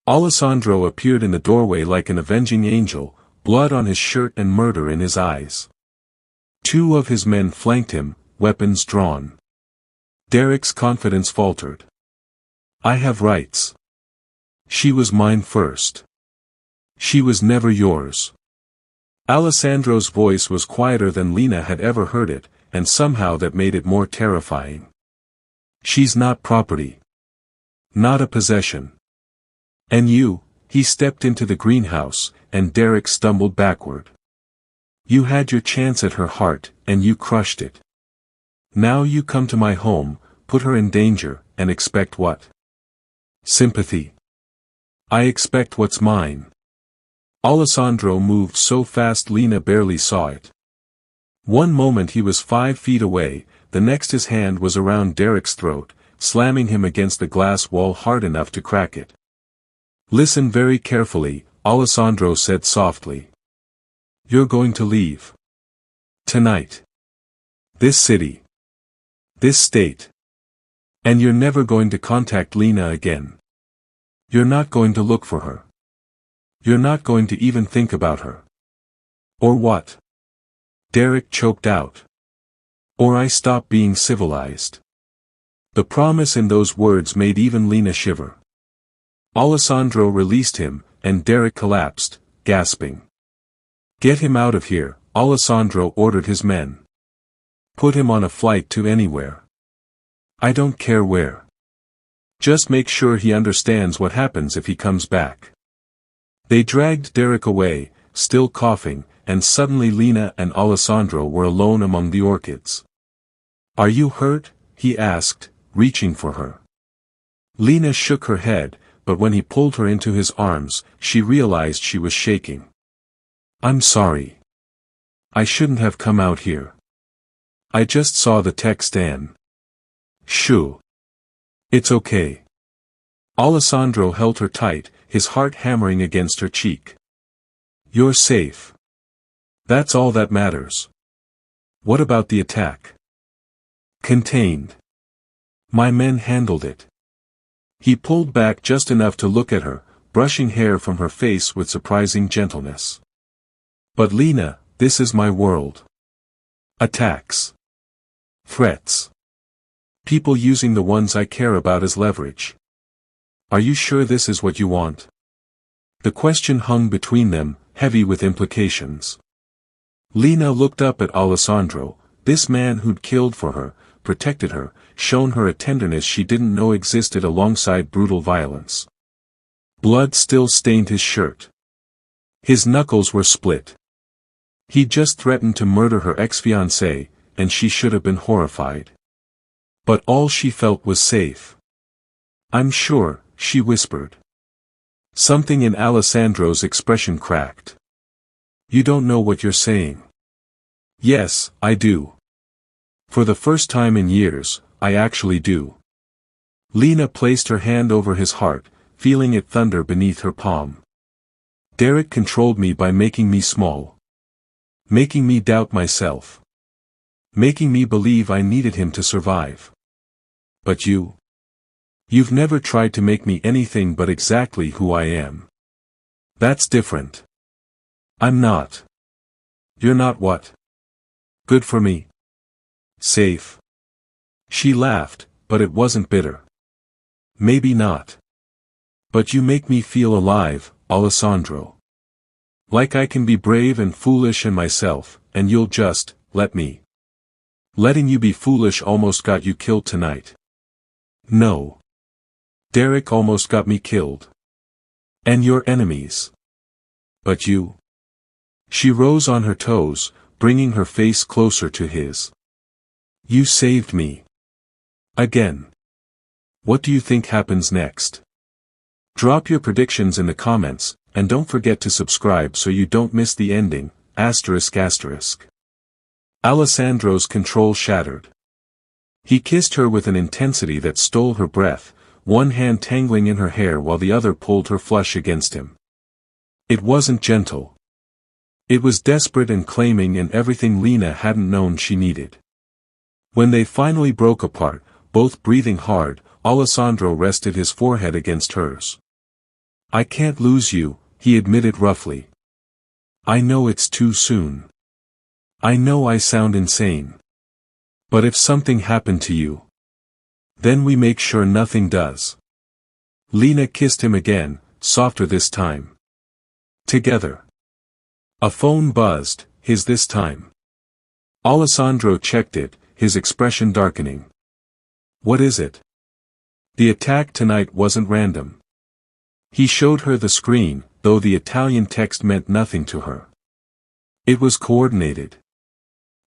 Alessandro appeared in the doorway like an avenging angel, blood on his shirt and murder in his eyes. 2 of his men flanked him, weapons drawn. Derek's confidence faltered. I have rights. She was mine first. She was never yours. Alessandro's voice was quieter than Lena had ever heard it, and somehow that made it more terrifying. She's not property. Not a possession. And you, he stepped into the greenhouse, and Derek stumbled backward. You had your chance at her heart, and you crushed it. Now you come to my home, put her in danger, and expect what? Sympathy. I expect what's mine. Alessandro moved so fast Lena barely saw it. One moment he was 5 feet away, the next his hand was around Derek's throat, slamming him against the glass wall hard enough to crack it. Listen very carefully, Alessandro said softly. You're going to leave. Tonight. This city. This state. And you're never going to contact Lena again. You're not going to look for her. You're not going to even think about her. Or what? Derek choked out. Or I stop being civilized. The promise in those words made even Lena shiver. Alessandro released him, and Derek collapsed, gasping. "Get him out of here," Alessandro ordered his men. "Put him on a flight to anywhere. I don't care where. Just make sure he understands what happens if he comes back." They dragged Derek away, still coughing, and suddenly Lena and Alessandro were alone among the orchids. "Are you hurt?" he asked, reaching for her. Lena shook her head, but when he pulled her into his arms, she realized she was shaking. "I'm sorry. I shouldn't have come out here. I just saw the text and..." "Shoo. It's okay." Alessandro held her tight, his heart hammering against her cheek. "You're safe. That's all that matters. What about the attack?" "Contained. My men handled it." He pulled back just enough to look at her, brushing hair from her face with surprising gentleness. "But Lena, this is my world. Attacks. Threats. People using the ones I care about as leverage. Are you sure this is what you want?" The question hung between them, heavy with implications. Lena looked up at Alessandro, this man who'd killed for her, protected her, shown her a tenderness she didn't know existed alongside brutal violence. Blood still stained his shirt. His knuckles were split. He'd just threatened to murder her ex-fiancé, and she should have been horrified. But all she felt was safe. "I'm sure," she whispered. Something in Alessandro's expression cracked. "You don't know what you're saying." "Yes, I do. For the first time in years, I actually do." Lena placed her hand over his heart, feeling it thunder beneath her palm. "Derek controlled me by making me small. Making me doubt myself. Making me believe I needed him to survive. But you've never tried to make me anything but exactly who I am. That's different. I'm not. You're not what? Good for me. Safe." She laughed, but it wasn't bitter. "Maybe not. But you make me feel alive, Alessandro. Like I can be brave and foolish and myself, and you'll just, let me. Letting you be foolish almost got you killed tonight." "No. Derek almost got me killed. And your enemies. But you." She rose on her toes, bringing her face closer to his. "You saved me. Again. What do you think happens next? Drop your predictions in the comments, and don't forget to subscribe so you don't miss the ending, ****. Alessandro's control shattered. He kissed her with an intensity that stole her breath, one hand tangling in her hair while the other pulled her flush against him. It wasn't gentle. It was desperate and claiming, and everything Lena hadn't known she needed. When they finally broke apart, both breathing hard, Alessandro rested his forehead against hers. "I can't lose you," he admitted roughly. "I know it's too soon. I know I sound insane. But if something happened to you, then we make sure nothing does." Lena kissed him again, softer this time. Together. A phone buzzed, his this time. Alessandro checked it, his expression darkening. "What is it?" The attack tonight wasn't random. He showed her the screen, though the Italian text meant nothing to her. It was coordinated.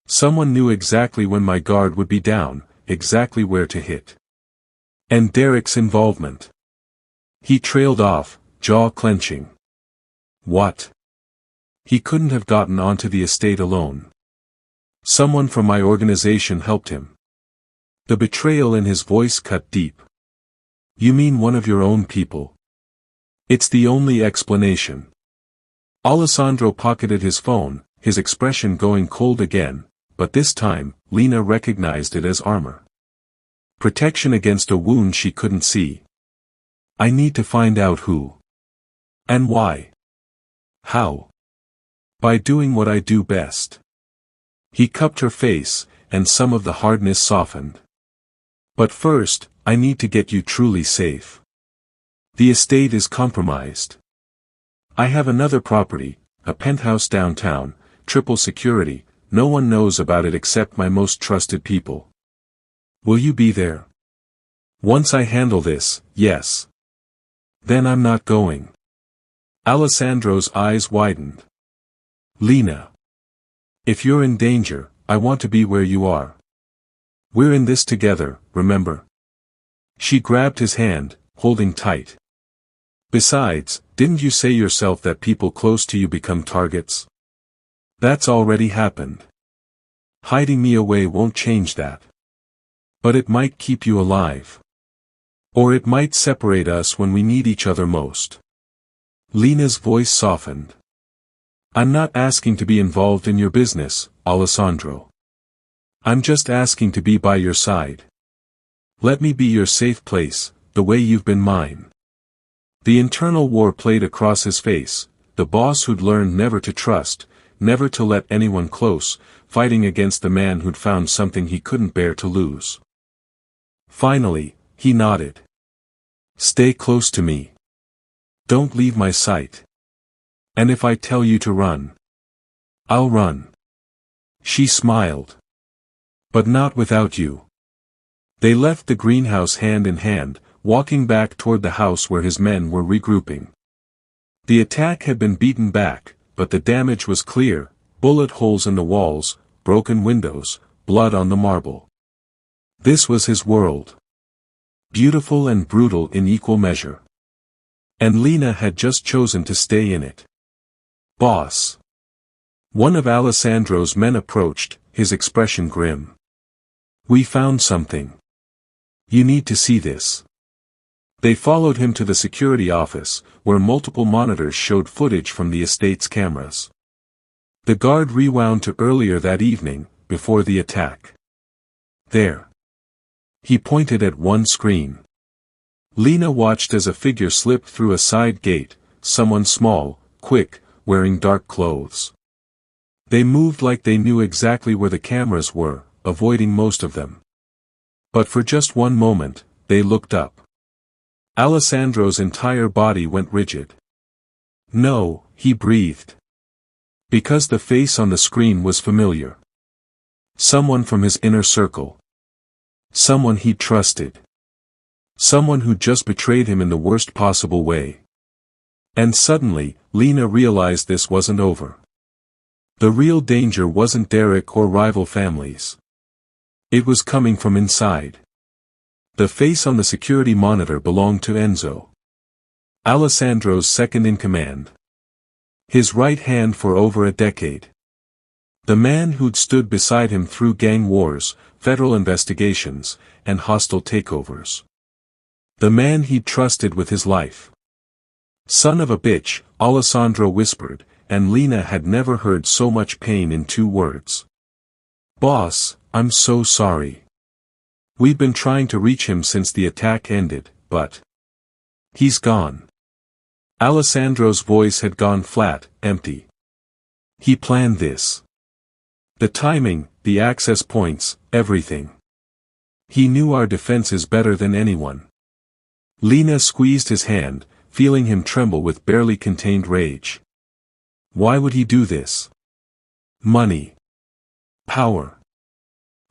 Someone knew exactly when my guard would be down, exactly where to hit. And Derek's involvement. He trailed off, jaw clenching. What? He couldn't have gotten onto the estate alone. Someone from my organization helped him. The betrayal in his voice cut deep. You mean one of your own people? It's the only explanation. Alessandro pocketed his phone, his expression going cold again, but this time, Lena recognized it as armor. Protection against a wound she couldn't see. I need to find out who. And why. How? By doing what I do best. He cupped her face, and some of the hardness softened. But first, I need to get you truly safe. The estate is compromised. I have another property, a penthouse downtown, triple security, no one knows about it except my most trusted people. Will you be there? Once I handle this, yes. Then I'm not going. Alessandro's eyes widened. Lena. If you're in danger, I want to be where you are. We're in this together, remember? She grabbed his hand, holding tight. Besides, didn't you say yourself that people close to you become targets? That's already happened. Hiding me away won't change that. But it might keep you alive. Or it might separate us when we need each other most. Lena's voice softened. I'm not asking to be involved in your business, Alessandro. I'm just asking to be by your side. Let me be your safe place, the way you've been mine. The internal war played across his face, the boss who'd learned never to trust, never to let anyone close, fighting against the man who'd found something he couldn't bear to lose. Finally, he nodded. Stay close to me. Don't leave my sight. And if I tell you to run, I'll run. She smiled. But not without you. They left the greenhouse hand in hand, walking back toward the house where his men were regrouping. The attack had been beaten back, but the damage was clear, bullet holes in the walls, broken windows, blood on the marble. This was his world. Beautiful and brutal in equal measure. And Lena had just chosen to stay in it. Boss. One of Alessandro's men approached, his expression grim. We found something. You need to see this. They followed him to the security office, where multiple monitors showed footage from the estate's cameras. The guard rewound to earlier that evening, before the attack. There. He pointed at one screen. Lena watched as a figure slipped through a side gate, someone small, quick, wearing dark clothes. They moved like they knew exactly where the cameras were, avoiding most of them. But for just one moment, they looked up. Alessandro's entire body went rigid. No, he breathed. Because the face on the screen was familiar. Someone from his inner circle. Someone he trusted. Someone who just betrayed him in the worst possible way. And suddenly, Lena realized this wasn't over. The real danger wasn't Derek or rival families. It was coming from inside. The face on the security monitor belonged to Enzo. Alessandro's second-in-command. His right hand for over a decade. The man who'd stood beside him through gang wars, federal investigations, and hostile takeovers. The man he'd trusted with his life. Son of a bitch, Alessandro whispered, and Lena had never heard so much pain in 2 words. Boss, I'm so sorry. We've been trying to reach him since the attack ended, but he's gone. Alessandro's voice had gone flat, empty. He planned this. The timing, the access points, everything. He knew our defenses better than anyone. Lena squeezed his hand, feeling him tremble with barely contained rage. Why would he do this? Money. Power.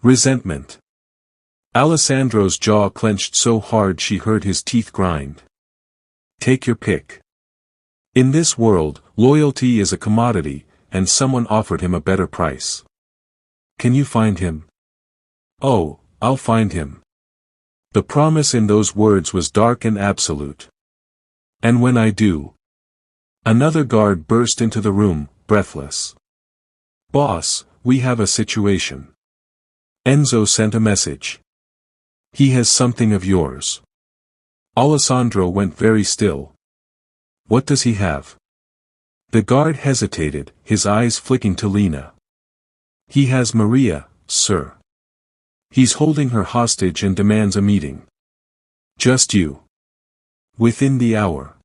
Resentment. Alessandro's jaw clenched so hard she heard his teeth grind. Take your pick. In this world, loyalty is a commodity, and someone offered him a better price. Can you find him? Oh, I'll find him. The promise in those words was dark and absolute. And when I do. Another guard burst into the room, breathless. Boss, we have a situation. Enzo sent a message. He has something of yours. Alessandro went very still. What does he have? The guard hesitated, his eyes flicking to Lena. He has Maria, sir. He's holding her hostage and demands a meeting. Just you. Within the hour.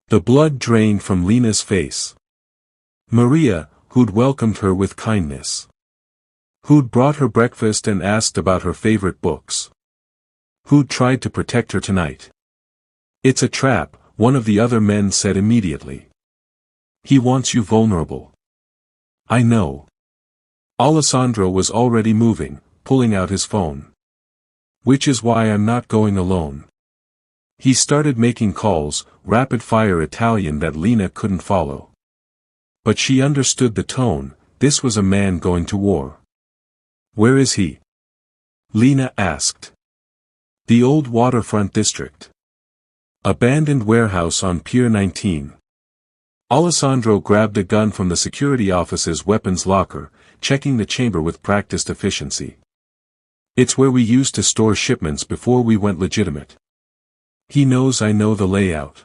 The blood drained from Lena's face. Maria, who'd welcomed her with kindness. Who'd brought her breakfast and asked about her favorite books. Who'd tried to protect her tonight. It's a trap, one of the other men said immediately. He wants you vulnerable. I know. Alessandro was already moving, pulling out his phone. Which is why I'm not going alone. He started making calls, rapid-fire Italian that Lena couldn't follow. But she understood the tone, this was a man going to war. Where is he? Lena asked. The old waterfront district. Abandoned warehouse on Pier 19. Alessandro grabbed a gun from the security office's weapons locker, checking the chamber with practiced efficiency. It's where we used to store shipments before we went legitimate. He knows I know the layout.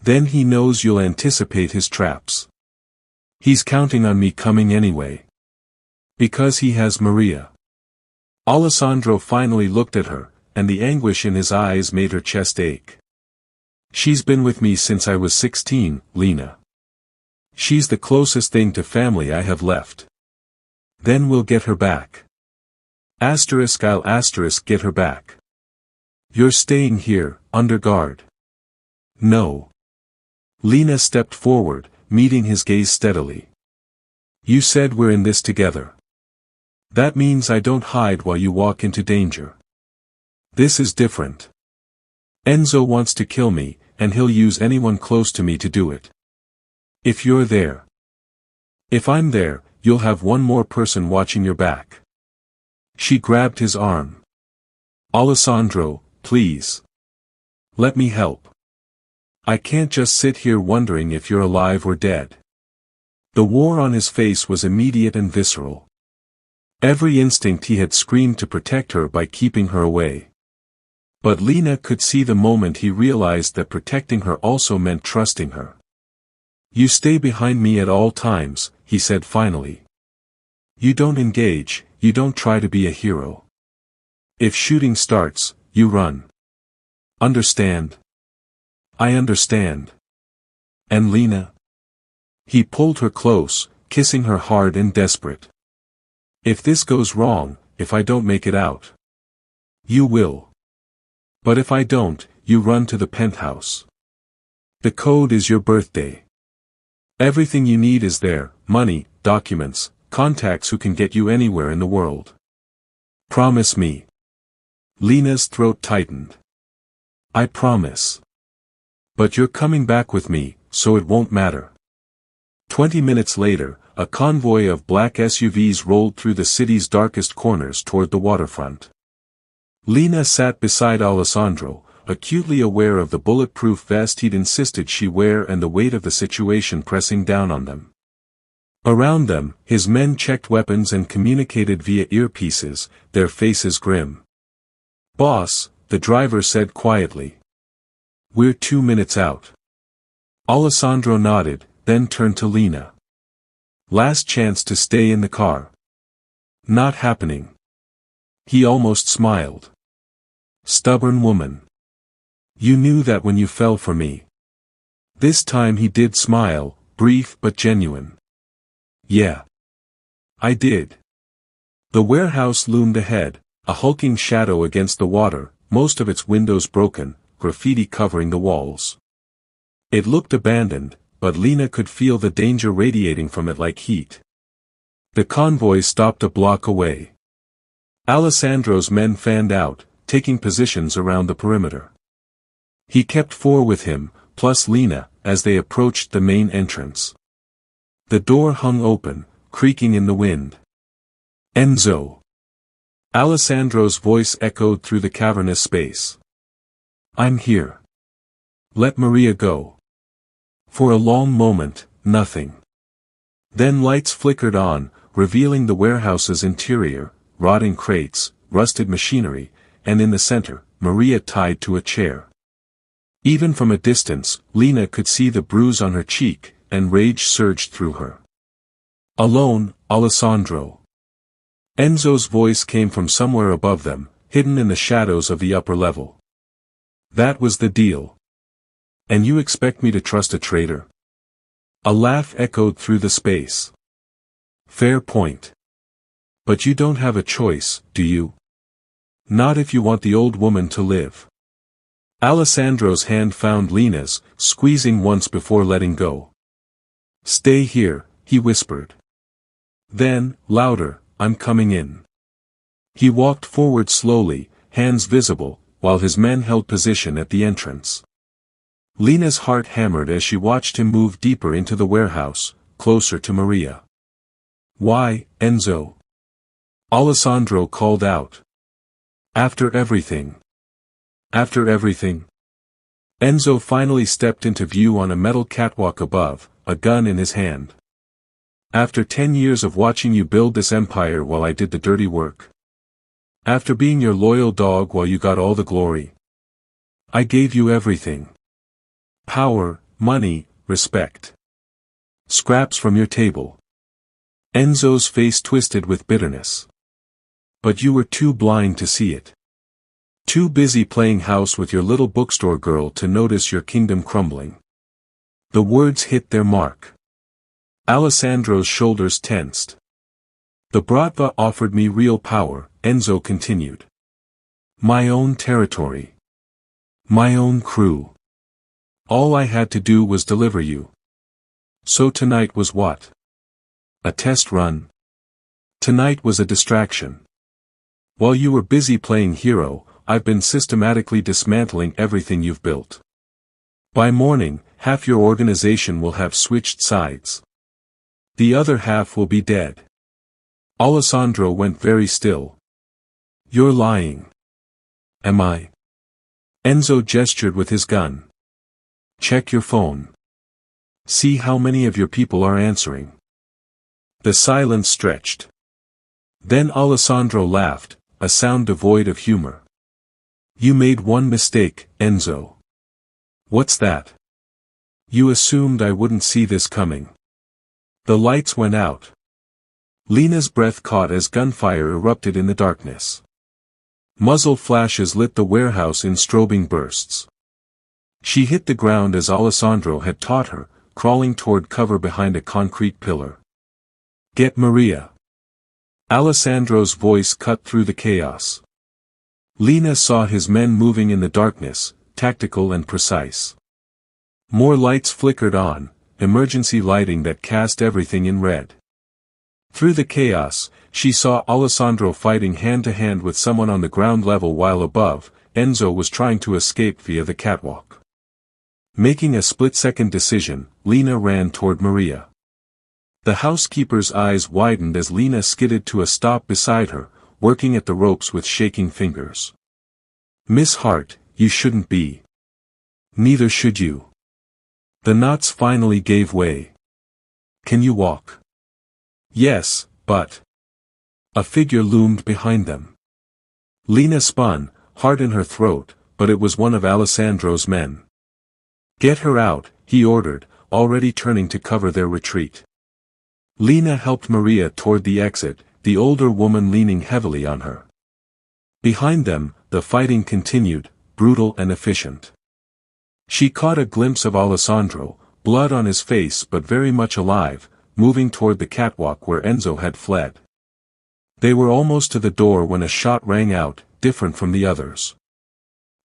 Then he knows you'll anticipate his traps. He's counting on me coming anyway. Because he has Maria. Alessandro finally looked at her, and the anguish in his eyes made her chest ache. She's been with me since I was 16, Lena. She's the closest thing to family I have left. Then we'll get her back. I'll get her back. You're staying here, under guard. No. Lena stepped forward, meeting his gaze steadily. You said we're in this together. That means I don't hide while you walk into danger. This is different. Enzo wants to kill me, and he'll use anyone close to me to do it. If you're there. If I'm there, you'll have one more person watching your back. She grabbed his arm. Alessandro, please. Let me help. I can't just sit here wondering if you're alive or dead. The war on his face was immediate and visceral. Every instinct he had screamed to protect her by keeping her away. But Lena could see the moment he realized that protecting her also meant trusting her. You stay behind me at all times, he said finally. You don't engage, you don't try to be a hero. If shooting starts, you run. Understand? I understand. And Lena? He pulled her close, kissing her hard and desperate. If this goes wrong, if I don't make it out. You will. But if I don't, you run to the penthouse. The code is your birthday. Everything you need is there, money, documents, contacts who can get you anywhere in the world. Promise me. Lena's throat tightened. I promise. But you're coming back with me, so it won't matter. 20 minutes later, a convoy of black SUVs rolled through the city's darkest corners toward the waterfront. Lena sat beside Alessandro, acutely aware of the bulletproof vest he'd insisted she wear and the weight of the situation pressing down on them. Around them, his men checked weapons and communicated via earpieces, their faces grim. Boss, the driver said quietly. We're 2 minutes out. Alessandro nodded, then turned to Lena. Last chance to stay in the car. Not happening. He almost smiled. Stubborn woman. You knew that when you fell for me. This time he did smile, brief but genuine. Yeah. I did. The warehouse loomed ahead, a hulking shadow against the water, most of its windows broken, graffiti covering the walls. It looked abandoned, but Lena could feel the danger radiating from it like heat. The convoy stopped a block away. Alessandro's men fanned out, taking positions around the perimeter. He kept 4 with him, plus Lena, as they approached the main entrance. The door hung open, creaking in the wind. Enzo. Alessandro's voice echoed through the cavernous space. I'm here. Let Maria go. For a long moment, nothing. Then lights flickered on, revealing the warehouse's interior, rotting crates, rusted machinery, and in the center, Maria tied to a chair. Even from a distance, Lena could see the bruise on her cheek, and rage surged through her. Alone, Alessandro. Enzo's voice came from somewhere above them, hidden in the shadows of the upper level. That was the deal. And you expect me to trust a traitor? A laugh echoed through the space. Fair point. But you don't have a choice, do you? Not if you want the old woman to live. Alessandro's hand found Lena's, squeezing once before letting go. "Stay here," he whispered. Then, louder, "I'm coming in." He walked forward slowly, hands visible, while his men held position at the entrance. Lena's heart hammered as she watched him move deeper into the warehouse, closer to Maria. "Why, Enzo?" Alessandro called out. "After everything. After everything." Enzo finally stepped into view on a metal catwalk above, a gun in his hand. "After 10 years of watching you build this empire while I did the dirty work. After being your loyal dog while you got all the glory. I gave you everything. Power, money, respect. Scraps from your table." Enzo's face twisted with bitterness. "But you were too blind to see it. Too busy playing house with your little bookstore girl to notice your kingdom crumbling." The words hit their mark. Alessandro's shoulders tensed. "The Bratva offered me real power," Enzo continued. "My own territory. My own crew. All I had to do was deliver you. So tonight was what? A test run? Tonight was a distraction. While you were busy playing hero, I've been systematically dismantling everything you've built. By morning, half your organization will have switched sides. The other half will be dead." Alessandro went very still. "You're lying." "Am I?" Enzo gestured with his gun. "Check your phone. See how many of your people are answering." The silence stretched. Then Alessandro laughed, a sound devoid of humor. "You made one mistake, Enzo." "What's that?" "You assumed I wouldn't see this coming." The lights went out. Lena's breath caught as gunfire erupted in the darkness. Muzzle flashes lit the warehouse in strobing bursts. She hit the ground as Alessandro had taught her, crawling toward cover behind a concrete pillar. "Get Maria." Alessandro's voice cut through the chaos. Lena saw his men moving in the darkness, tactical and precise. More lights flickered on, emergency lighting that cast everything in red. Through the chaos, she saw Alessandro fighting hand-to-hand with someone on the ground level while above, Enzo was trying to escape via the catwalk. Making a split-second decision, Lena ran toward Maria. The housekeeper's eyes widened as Lena skidded to a stop beside her, working at the ropes with shaking fingers. "Miss Hart, you shouldn't be. Neither should you." The knots finally gave way. "Can you walk?" "Yes, but..." A figure loomed behind them. Lena spun, heart in her throat, but it was one of Alessandro's men. "Get her out," he ordered, already turning to cover their retreat. Lena helped Maria toward the exit, the older woman leaning heavily on her. Behind them, the fighting continued, brutal and efficient. She caught a glimpse of Alessandro, blood on his face but very much alive, moving toward the catwalk where Enzo had fled. They were almost to the door when a shot rang out, different from the others.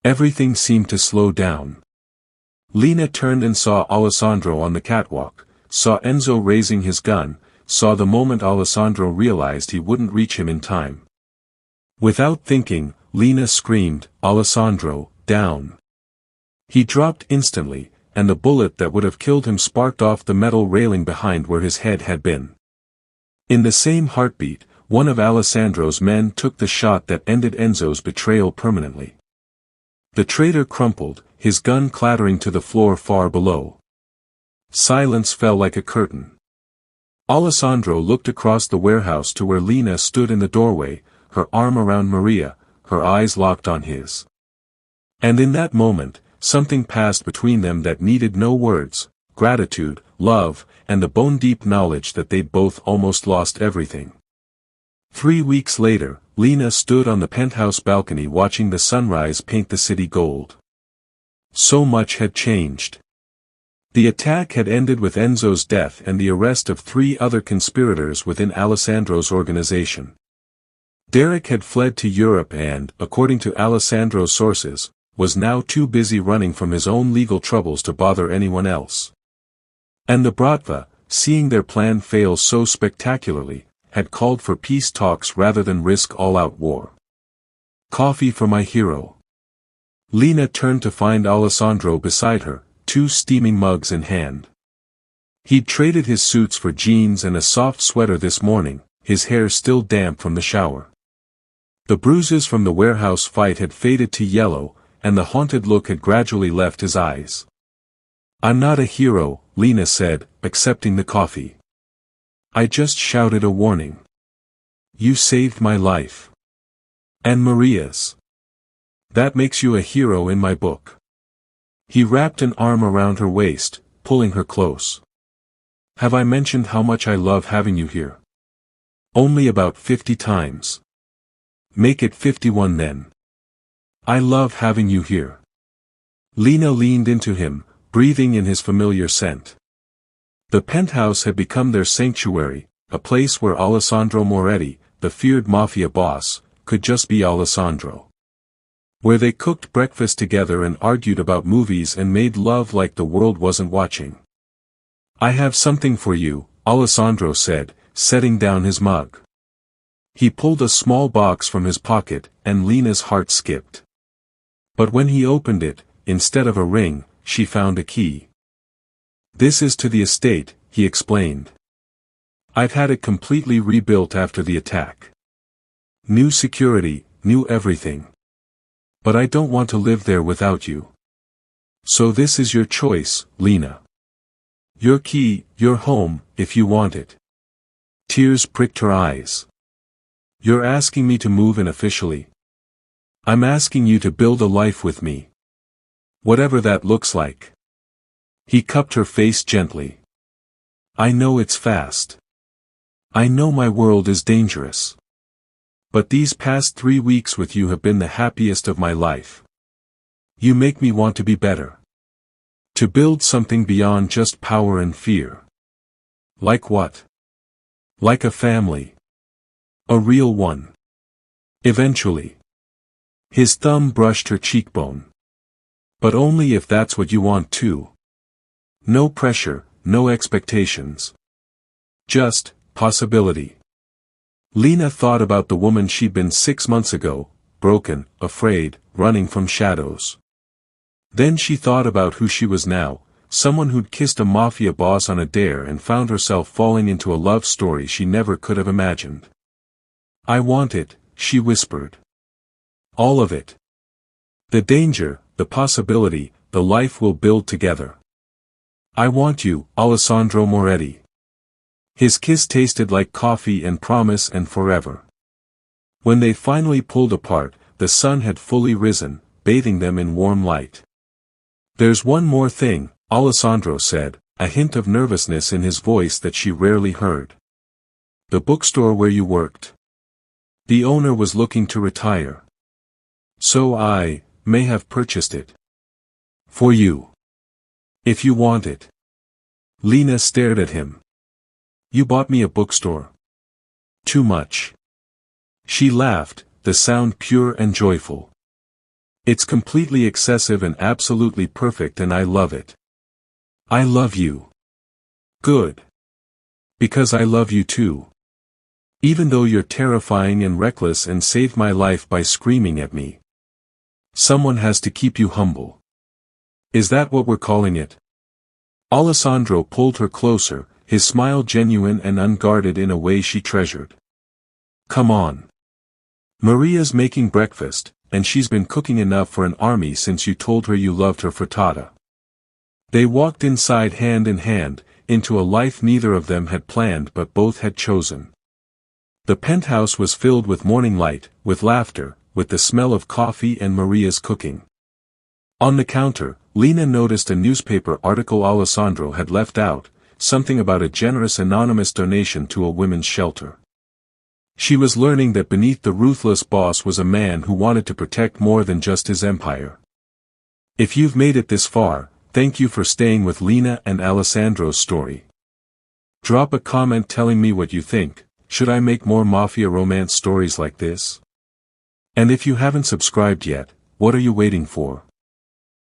Everything seemed to slow down. Lena turned and saw Alessandro on the catwalk, saw Enzo raising his gun, saw the moment Alessandro realized he wouldn't reach him in time. Without thinking, Lena screamed, "Alessandro, down!" He dropped instantly, and the bullet that would have killed him sparked off the metal railing behind where his head had been. In the same heartbeat, one of Alessandro's men took the shot that ended Enzo's betrayal permanently. The traitor crumpled, his gun clattering to the floor far below. Silence fell like a curtain. Alessandro looked across the warehouse to where Lena stood in the doorway, her arm around Maria, her eyes locked on his. And in that moment, something passed between them that needed no words: gratitude, love, and the bone-deep knowledge that they'd both almost lost everything. 3 weeks later, Lena stood on the penthouse balcony watching the sunrise paint the city gold. So much had changed. The attack had ended with Enzo's death and the arrest of 3 other conspirators within Alessandro's organization. Derek had fled to Europe and, according to Alessandro's sources, was now too busy running from his own legal troubles to bother anyone else. And the Bratva, seeing their plan fail so spectacularly, had called for peace talks rather than risk all-out war. Coffee for my hero. Lena turned to find Alessandro beside her, 2 steaming mugs in hand. He'd traded his suits for jeans and a soft sweater this morning, his hair still damp from the shower. The bruises from the warehouse fight had faded to yellow, and the haunted look had gradually left his eyes. "I'm not a hero," Lena said, accepting the coffee. "I just shouted a warning. You saved my life. And Maria's. That makes you a hero in my book." He wrapped an arm around her waist, pulling her close. "Have I mentioned how much I love having you here?" "Only about 50 times. Make it 51 then. I love having you here." Lena leaned into him, breathing in his familiar scent. The penthouse had become their sanctuary, a place where Alessandro Moretti, the feared Mafia boss, could just be Alessandro. Where they cooked breakfast together and argued about movies and made love like the world wasn't watching. "I have something for you," Alessandro said, setting down his mug. He pulled a small box from his pocket, and Lena's heart skipped. But when he opened it, instead of a ring, she found a key. "This is to the estate," he explained. "I've had it completely rebuilt after the attack. New security, new everything. But I don't want to live there without you. So this is your choice, Lena. Your key, your home, if you want it." Tears pricked her eyes. "You're asking me to move in officially? I'm asking you to build a life with me. Whatever that looks like." He cupped her face gently. "I know it's fast. I know my world is dangerous. But these past 3 weeks with you have been the happiest of my life. You make me want to be better. To build something beyond just power and fear." "Like what?" "Like a family. A real one. Eventually." His thumb brushed her cheekbone. "But only if that's what you want too. No pressure, no expectations. Just, possibility." Lena thought about the woman she'd been 6 months ago, broken, afraid, running from shadows. Then she thought about who she was now, someone who'd kissed a Mafia boss on a dare and found herself falling into a love story she never could have imagined. "I want it," she whispered. "All of it. The danger, the possibility, the life we'll build together. I want you, Alessandro Moretti." His kiss tasted like coffee and promise and forever. When they finally pulled apart, the sun had fully risen, bathing them in warm light. "There's one more thing," Alessandro said, a hint of nervousness in his voice that she rarely heard. "The bookstore where you worked. The owner was looking to retire. So I may have purchased it. For you. If you want it." Lena stared at him. "You bought me a bookstore. Too much." She laughed, the sound pure and joyful. "It's completely excessive and absolutely perfect, and I love it. I love you." "Good. Because I love you too. Even though you're terrifying and reckless and saved my life by screaming at me. Someone has to keep you humble. Is that what we're calling it?" Alessandro pulled her closer, his smile genuine and unguarded in a way she treasured. "Come on. Maria's making breakfast, and she's been cooking enough for an army since you told her you loved her frittata." They walked inside hand in hand, into a life neither of them had planned but both had chosen. The penthouse was filled with morning light, with laughter, with the smell of coffee and Maria's cooking. On the counter, Lena noticed a newspaper article Alessandro had left out, something about a generous anonymous donation to a women's shelter. She was learning that beneath the ruthless boss was a man who wanted to protect more than just his empire. If you've made it this far, thank you for staying with Lena and Alessandro's story. Drop a comment telling me what you think. Should I make more Mafia romance stories like this? And if you haven't subscribed yet, what are you waiting for?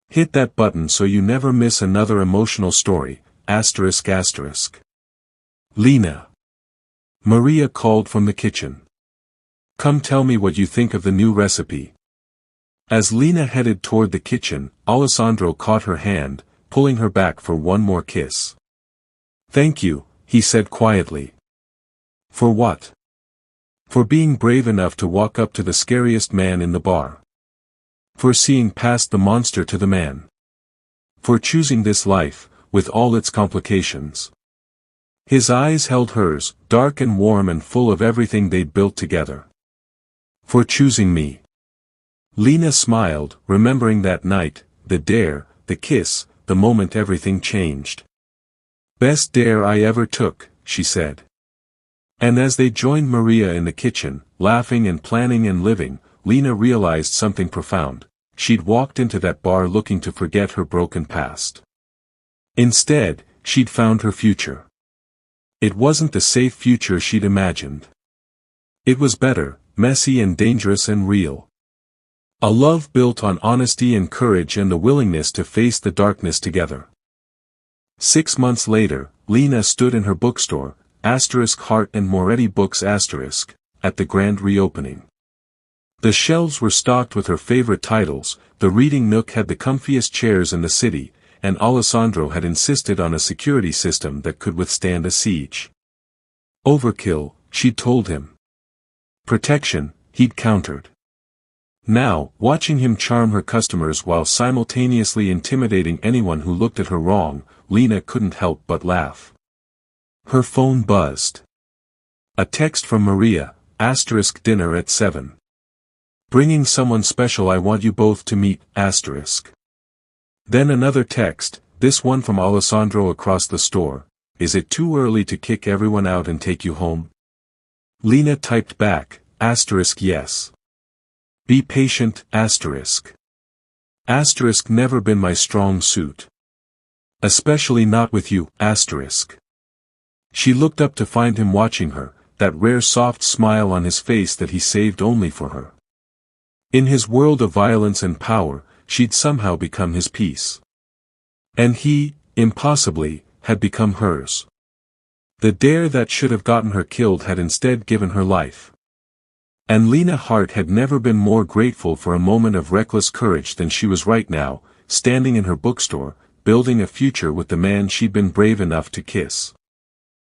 Hit that button so you never miss another emotional story, ***. Lena. Maria called from the kitchen. Come tell me what you think of the new recipe. As Lena headed toward the kitchen, Alessandro caught her hand, pulling her back for one more kiss. Thank you, he said quietly. For what? For being brave enough to walk up to the scariest man in the bar. For seeing past the monster to the man. For choosing this life, with all its complications. His eyes held hers, dark and warm and full of everything they'd built together. For choosing me. Lena smiled, remembering that night, the dare, the kiss, the moment everything changed. Best dare I ever took, she said. And as they joined Maria in the kitchen, laughing and planning and living, Lena realized something profound. She'd walked into that bar looking to forget her broken past. Instead, she'd found her future. It wasn't the safe future she'd imagined. It was better, messy and dangerous and real. A love built on honesty and courage and the willingness to face the darkness together. 6 months later, Lena stood in her bookstore, **Heart and Moretti Books**, at the grand reopening. The shelves were stocked with her favorite titles, the reading nook had the comfiest chairs in the city, and Alessandro had insisted on a security system that could withstand a siege. Overkill, she'd told him. Protection, he'd countered. Now, watching him charm her customers while simultaneously intimidating anyone who looked at her wrong, Lena couldn't help but laugh. Her phone buzzed. A text from Maria, **dinner at 7. Bringing someone special I want you both to meet, **. Then another text, this one from Alessandro across the store, is it too early to kick everyone out and take you home? Lena typed back, **yes. Be patient, **. Never been my strong suit. Especially not with you, **. She looked up to find him watching her, that rare soft smile on his face that he saved only for her. In his world of violence and power, she'd somehow become his peace. And he, impossibly, had become hers. The dare that should have gotten her killed had instead given her life. And Lena Hart had never been more grateful for a moment of reckless courage than she was right now, standing in her bookstore, building a future with the man she'd been brave enough to kiss.